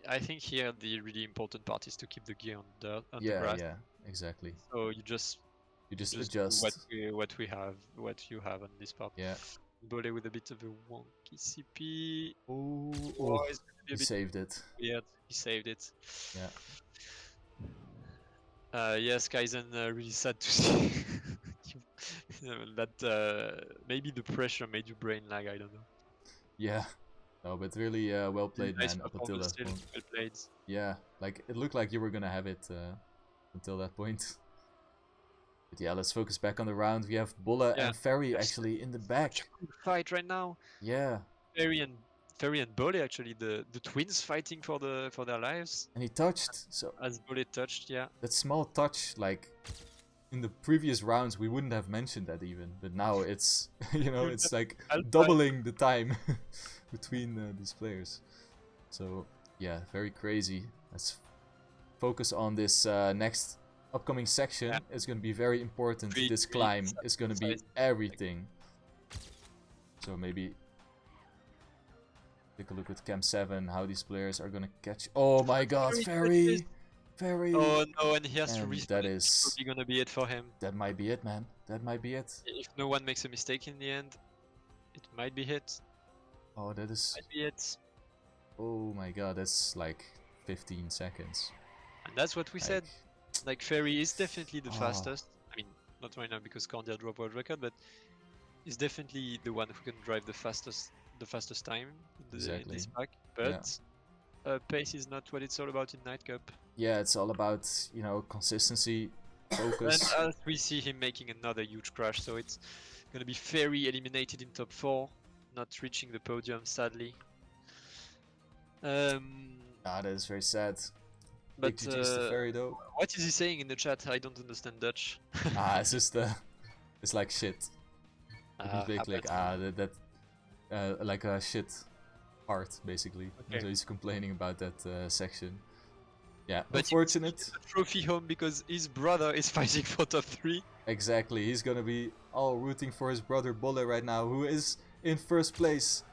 I think here the really important part is to keep the gear on the yeah, grass. yeah, exactly. So you just adjust. do what you have on this part. Yeah. Bole with a bit of a wonky CP. Oh, It's gonna be he a bit saved it. weird. He saved it. Yeah. Yes, Kaizen, really sad to see that maybe the pressure made you brain lag. I don't know. Yeah. No, but really well played, Nice man, up until performance that still. point. Well played. Yeah, like it looked like you were gonna have it until that point. But yeah, let's focus back on the round. We have Bolle and Ferry actually in the back. Good fight right now. Yeah. Ferry and Bole actually the twins fighting for their lives. And he touched. So as Bole touched, yeah. That small touch, like in the previous rounds, we wouldn't have mentioned that even. But now it's it's like doubling the time between these players. So yeah, very crazy. Let's focus on this next upcoming section. It's going to be very important. This climb is going to be everything. So maybe take a look at Camp 7, how these players are going to catch. Oh my god, Ferry! Ferry! Oh no, and he has to respawn. That is probably going to be it for him. That might be it, man. That might be it. If no one makes a mistake in the end, it might be it. Oh, that is... Might be it. Oh my god, that's like 15 seconds. And that's what we said. Like, Ferry is definitely the fastest. I mean, not right now because Candia dropped world record, but he's definitely the one who can drive the fastest time in this pack. But pace is not what it's all about in Nightcup. Yeah, it's all about, consistency, focus. And as we see him making another huge crash, so it's gonna be Ferry eliminated in top 4, not reaching the podium, sadly. That is very sad. But Big GG's to Ferry, though. What is he saying in the chat? I don't understand Dutch. It's just it's like shit. Like a shit art, basically. Okay. So he's complaining about that section. Yeah, but unfortunate. Trophy home because his brother is fighting for top 3. Exactly, he's gonna be all rooting for his brother Bolle right now, who is in first place.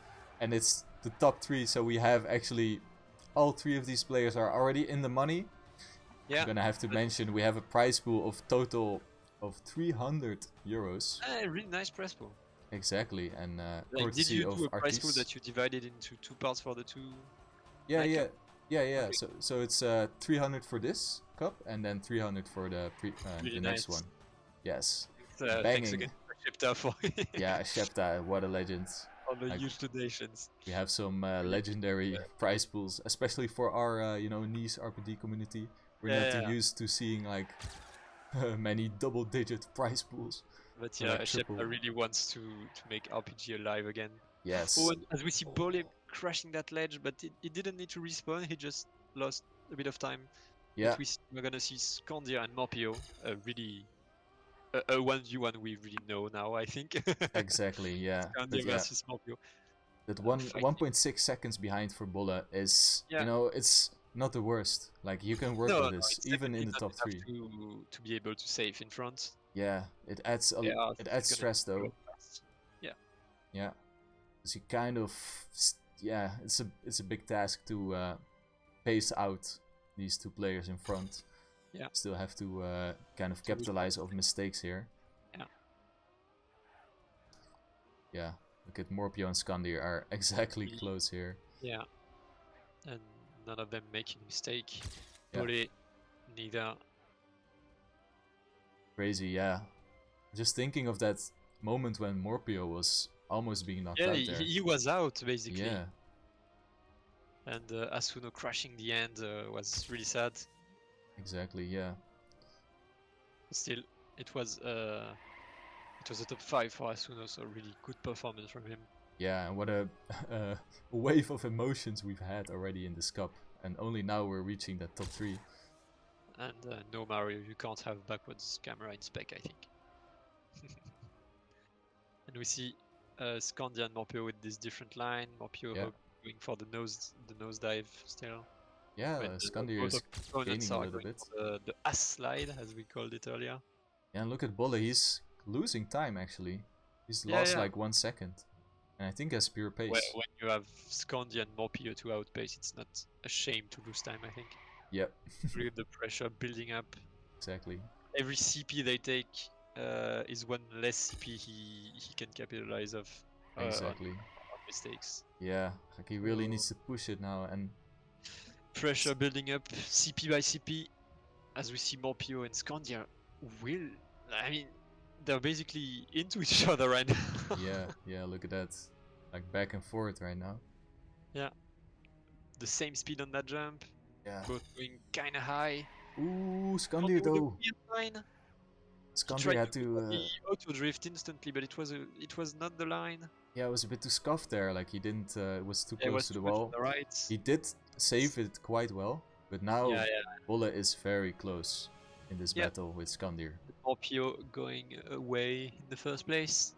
And it's the top 3, so we have actually all 3 of these players are already in the money. Yeah. I'm gonna have to mention we have a prize pool of total of 300 euros. Really nice prize pool. Exactly, and courtesy of Did you do a prize pool that you divided into 2 parts for the 2? Yeah. Okay. So it's 300 for this cup and then 300 for the the next one. Yes. Thanks again for Shepta for yeah, Shepta, what a legend. All the huge donations. We have some legendary prize pools, especially for our Nice RPD community. We're not used to seeing like many double-digit prize pools. But yeah, Shepta really wants to make RPG alive again. Yes. Oh, and as we see Bole crashing that ledge, but he didn't need to respawn, he just lost a bit of time. Yeah. We're gonna see Skandia and Morpio really a 1v1 we really know now, I think. Exactly, yeah. Skandia versus Morpio. That 1.6 seconds behind for Bolle is, it's not the worst. Like, you can work on this, even in the top 3. To be able to save in front. Yeah, it adds stress though. Yeah. Yeah. Because you kind of, it's a big task to pace out these 2 players in front. Yeah. Still have to kind of capitalize on mistakes here. Yeah. Yeah. Look at Morpio and Skandir are exactly close here. Yeah. And none of them making a mistake. Bole, neither. Crazy, yeah. Just thinking of that moment when Morpio was almost being knocked out there. He was out, basically. Yeah. And Asuno crashing the end was really sad. Exactly, yeah. Still, it was a top 5 for Asuno, so really good performance from him. Yeah, and what a wave of emotions we've had already in this cup, and only now we're reaching that top 3. And no Mario, you can't have backwards camera in spec, I think. And we see Scandia and Morpio with this different line. Morpio going for the nose dive still. Yeah, Scandia is gaining a little bit. The ass slide, as we called it earlier. Yeah, and look at Bolle, he's losing time actually. He's lost like 1 second. And I think has pure pace. When you have Scandia and Morpio to outpace, it's not a shame to lose time, I think. Yep. Look at the pressure building up. Exactly. Every CP they take is one less CP he can capitalize of. Exactly. On mistakes. Yeah, like he really needs to push it now, and pressure building up CP by CP, as we see Morpio and Scandia will. I mean, they're basically into each other right now. yeah, look at that, like back and forth right now. Yeah, the same speed on that jump. Yeah, both going kind of high. Ooh, Scandia though. Scandia had to auto drift instantly, but it was not the line. Yeah, it was a bit too scuffed there. Like he didn't. It was too close to the wall. He did save it quite well, but now Bolle is very close in this battle with Scandia. Morpio going away in the first place.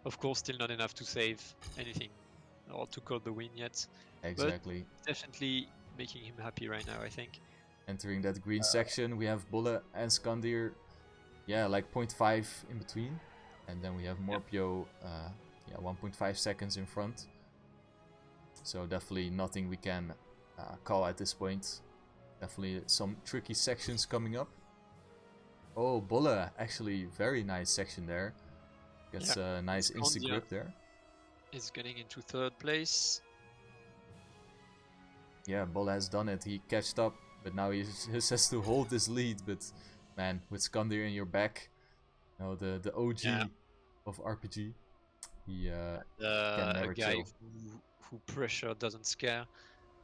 Of course, still not enough to save anything or to call the win yet. Exactly. But definitely making him happy right now, I think. Entering that green section, we have Bolle and Scandia. Yeah, like 0.5 in between, and then we have Morpio. 1.5 seconds in front. So definitely nothing we can call at this point. Definitely some tricky sections coming up. Oh, Bolle, actually very nice section there. Gets a nice instant grip there. Is getting into third place. Yeah, Bolle has done it. He catched up, but now he just has to hold this lead. But man, with Scandia in your back, you know, the OG of RPG. He can never a guy chill. who pressure doesn't scare.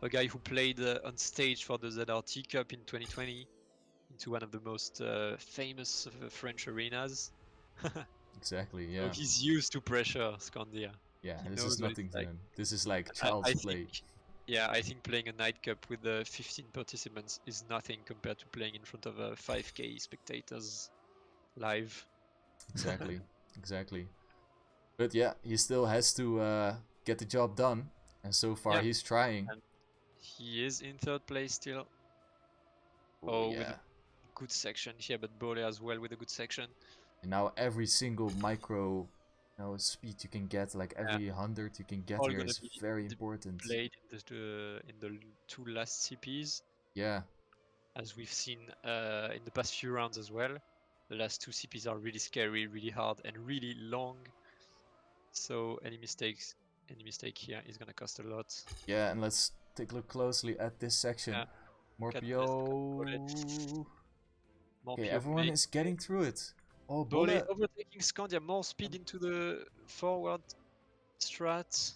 A guy who played on stage for the ZRT Cup in 2020 into one of the most famous French arenas. Exactly, yeah. So he's used to pressure, Scandia. Yeah, this is nothing to him. This is like child's play. I think playing a Nightcup with 15 participants is nothing compared to playing in front of 5k spectators live. Exactly, exactly. But yeah, he still has to get the job done, and so far he's trying. And he is in third place still. With a good section here, but Bolle as well with a good section. And now every single micro speed you can get, like every 100 you can get here, is very important. Played in the 2 last CPs. Yeah. As we've seen in the past few rounds as well. The last 2 CPs are really scary, really hard, and really long. So any mistake here is gonna cost a lot. Yeah, and let's take a look closely at this section. Morpio. Okay, everyone is getting through it. Oh, Bolle overtaking Scandia, more speed into the forward strat.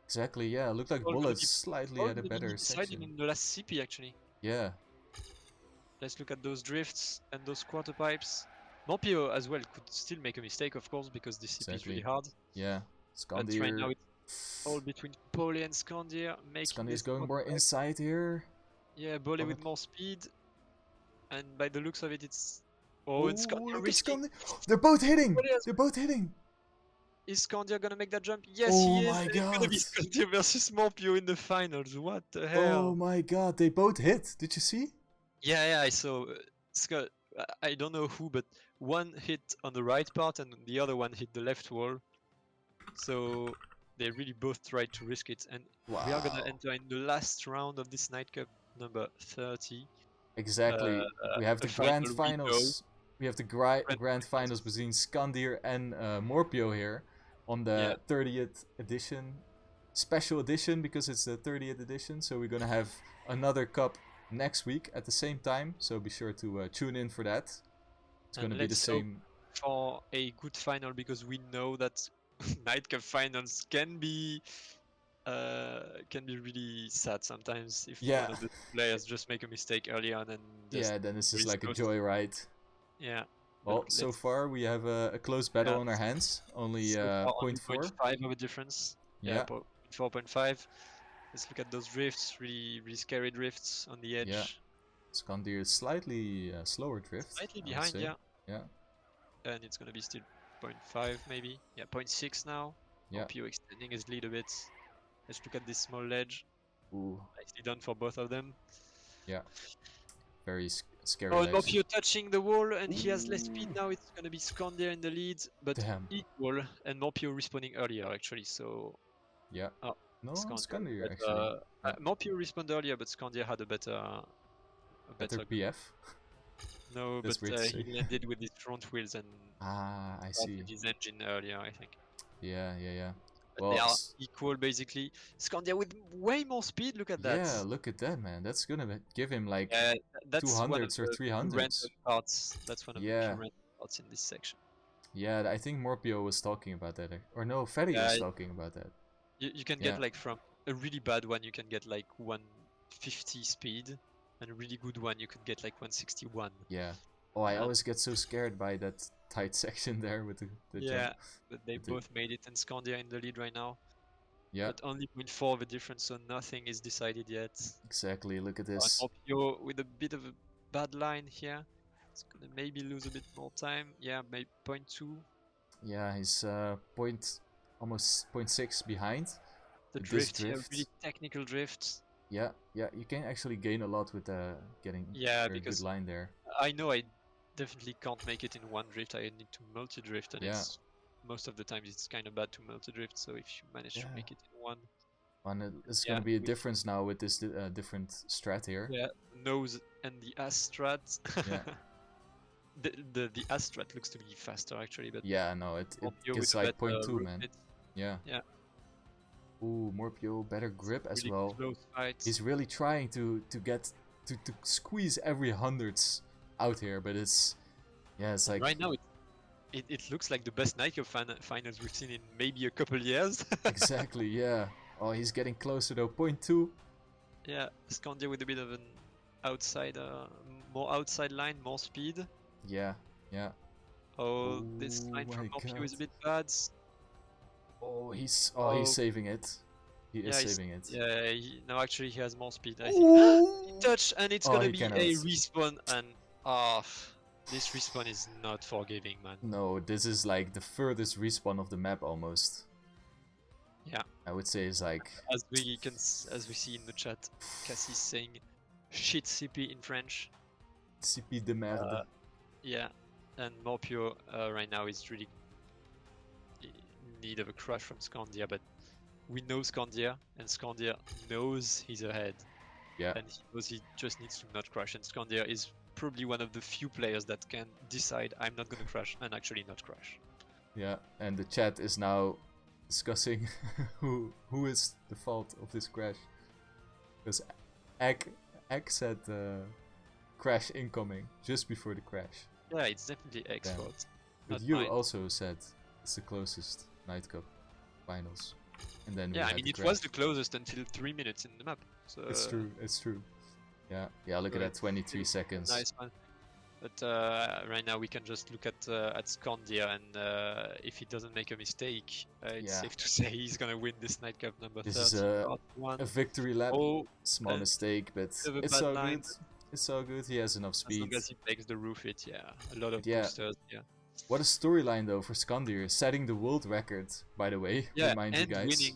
Exactly, yeah. Looked like Bolle slightly had a better section. In the last CP actually. Yeah. Let's look at those drifts and those quarter pipes. Morpio as well could still make a mistake, of course, because this CP is really hard. Yeah. But right now it's all between Bolle and Scandia. Scandia is going more inside here. Yeah, Bolle with more speed. And by the looks of it, it's... Oh, it's Scandia. They're both hitting! They're both hitting! Is Scandia gonna make that jump? Yes, he is! My God. It's gonna be Scandia versus Morpio in the finals. What the hell? Oh my god, they both hit. Did you see? Yeah, I saw. I don't know who, but one hit on the right part and the other one hit the left wall. So they really both tried to risk it. And we are gonna enter in the last round of this Nightcup, number 30. Exactly. We have the grand finals. We have the grand finals between Scandia and Morpio here on the 30th edition. Special edition because it's the 30th edition. So we're gonna have another cup next week at the same time. So be sure to tune in for that. It's gonna be the same. For a good final, because we know that Nightcup finals can be really sad sometimes if one of the players just make a mistake early on and then it's just like a joyride. Yeah. Well, so far we have a close battle on our hands. Only so far only 0.4. 0.5 of a difference. Yeah. 4.5. Let's look at those drifts. Really, really scary drifts on the edge. Yeah. Skandir is slightly slower drift. Slightly I would behind, say. yeah. Yeah. And it's gonna be still 0.5 maybe. Yeah, 0.6 now. Yeah. Opio extending his lead a bit. Let's look at this small ledge. Ooh. Nicely done for both of them. Yeah. Very scary Oh, and ledge. Opio touching the wall, and he has less speed now. It's gonna be Skandir in the lead, but Damn. equal, and Morpio responding earlier actually. So Yeah. oh, No, Skandir Skandir actually. Yeah. Morpio responded earlier, but Skandir had a better Better PF. No, That's but weird to he say. landed with his front wheels and I see. started his engine earlier, I think. Yeah. But Well, they are equal basically. Skandia with way more speed. Look at yeah, that. look at that, man. That's gonna give him like That's one of 200s or the few 300s. random parts. That's one of the Yeah. few random parts in this section. Yeah, I think Morpio was talking about that. Or no, Ferry was talking about that. You can get like from a really bad one, you can get like 150 speed, and a really good one, you could get like 161. Yeah. Oh, I always get so scared by that tight section there with the jump. But they both made it, and Skandia in the lead right now. Yeah. But only 0.4 of a difference, so nothing is decided yet. Exactly, look at this. Opio with a bit of a bad line here. It's gonna maybe lose a bit more time. Yeah, maybe 0.2. Yeah, he's almost 0.6 behind. The drift here, really technical drift. Yeah, you can actually gain a lot with getting a very good line there. I know I definitely can't make it in one drift. I need to multi-drift, and it's most of the time it's kind of bad to multi-drift. So if you manage to make it in one, it's gonna be a difference now with this different strat here. Yeah, nose and the ass strat. Yeah. the ass strat looks to be faster actually, but yeah, no, it gets like 0.2, man. Yeah. Ooh, Morpio, better grip as well. He's really trying to get to squeeze every hundreds out here, but it's like right now it looks like the best Nightcup finals we've seen in maybe a couple years. Exactly, yeah. Oh, he's getting closer though. 0.2. Yeah, Skandia with a bit of an outside, more outside line, more speed. Yeah. Oh, this line from Morpio is a bit bad. Oh, he's saving it. He is saving it. Yeah, no, actually he has more speed. I think. He touched, and it's gonna be a respawn, and this respawn is not forgiving, man. No, this is like the furthest respawn of the map almost. Yeah, I would say it's like as we see in the chat, Cassie saying shit CP in French. CP de merde. Yeah, and Morpio right now is really in need of a crush from Skandia, but we know Skandia, and Skandia knows he's ahead. Yeah. And he knows he just needs to not crash, and Skandia is probably one of the few players that can decide I'm not gonna crash and actually not crash. Yeah, and the chat is now discussing who is the fault of this crash. Because Egg said crash incoming just before the crash. Yeah, it's definitely Egg's fault. But you also said it's the closest Nightcup finals. And then I mean, it was the closest until 3 minutes in the map. So it's true. Yeah, look at that, 23 seconds. Nice man. But right now we can just look at Skandia, and if he doesn't make a mistake, it's safe to say he's gonna win this Nightcup number 30. This is a victory lap. Small mistake, but it's all good. It's all good. He has enough speed. As long as he makes the roof hit, a lot of boosters. What a storyline though for Skandir, setting the world record, by the way. Remind you guys.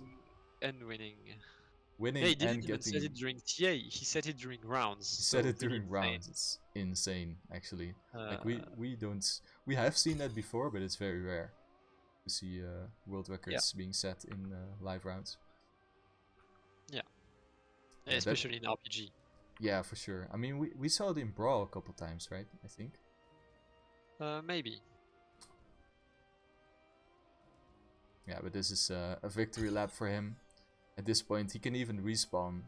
Winning he didn't and even getting. Set it during TA. He set it during rounds. He set it during rounds. It's insane, actually. Like we have seen that before, but it's very rare to see world records being set in live rounds. Yeah, especially in RPG. Yeah, for sure. I mean, we saw it in Brawl a couple times, right? I think. Maybe. Yeah, but this is a victory lap for him. At this point, he can even respawn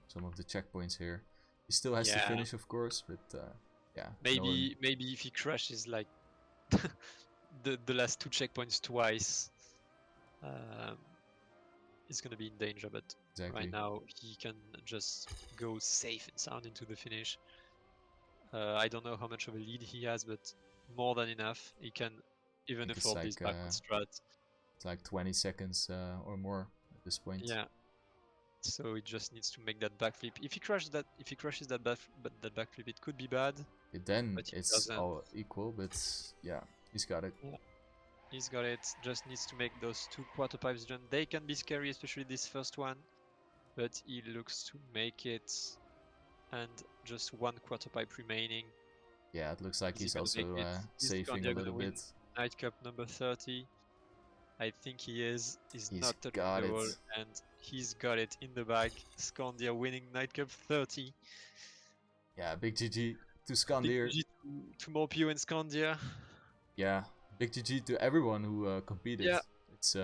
some of the checkpoints here. He still has to finish, of course, but yeah. Maybe if he crashes like the last 2 checkpoints twice, he's gonna be in danger. But right now he can just go safe and sound into the finish. I don't know how much of a lead he has, but more than enough. He can even think it's afford this like, backward strat. It's like 20 seconds or more at this point. Yeah. So he just needs to make that backflip. If he crashes that backflip, it could be bad. Then But he it's doesn't. all equal, but yeah, he's got it. Yeah. He's got it. Just needs to make those 2 quarter pipes jump. They can be scary, especially this first one. But he looks to make it. And just 1 quarter pipe remaining. Yeah, it looks like Is he he's gonna make also it? Is saving a Scandia little gonna win bit. Nightcup number 30? I think he is. He's He's not touching got the it. wall, and he's got it in the bag. Scandia winning Nightcup 30. Yeah, big GG to Big Skandir. GG to Morpio and Scandia. Yeah, big GG to everyone who competed. Yeah. It's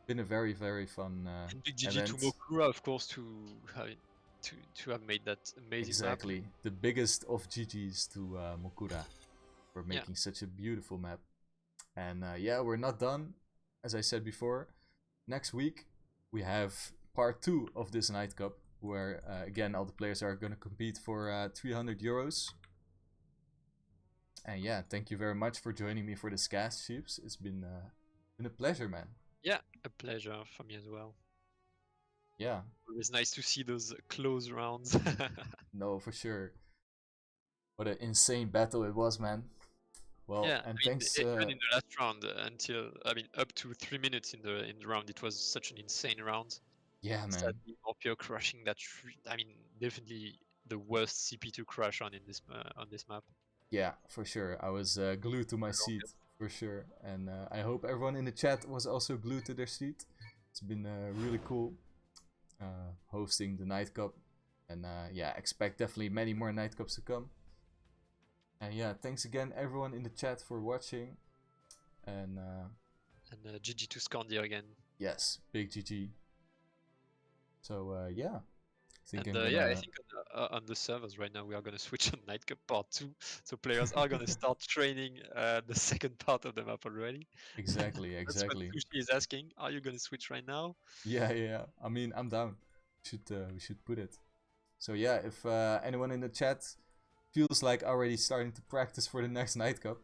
been a very, very fun And big GG event. to Mokura, of course, to have made that amazing Exactly. map. The biggest of GGs to Mokura for Yeah. making such a beautiful map. And yeah, we're not done. As I said before, next week we have part 2 of this Nightcup, where again all the players are going to compete for 300 euros. And yeah, thank you very much for joining me for this cast, Sheeps. It's been a pleasure, man. Yeah, a pleasure for me as well. Yeah. It was nice to see those close rounds. No, for sure. What an insane battle it was, man. Well, yeah, and I mean, thanks. even in the last round, until up to 3 minutes in the round, it was such an insane round. Yeah, man. Sadly, Morpio crushing that. I mean, definitely the worst CP to crash on this map. Yeah, for sure. I was glued to my seat, for sure. And I hope everyone in the chat was also glued to their seat. It's been really cool hosting the Nightcup. And yeah, expect definitely many more Nightcups to come. And yeah, thanks again everyone in the chat for watching. And GG to Scandia again. yes, big GG. So yeah. I think on the servers right now we are gonna switch on Nightcup part 2, so players are gonna start training the second part of the map already. Exactly. That's what Sushi is asking. Are you gonna switch right now? Yeah. I mean, I'm down. We should put it. So yeah, if anyone in the chat feels like already starting to practice for the next Nightcup,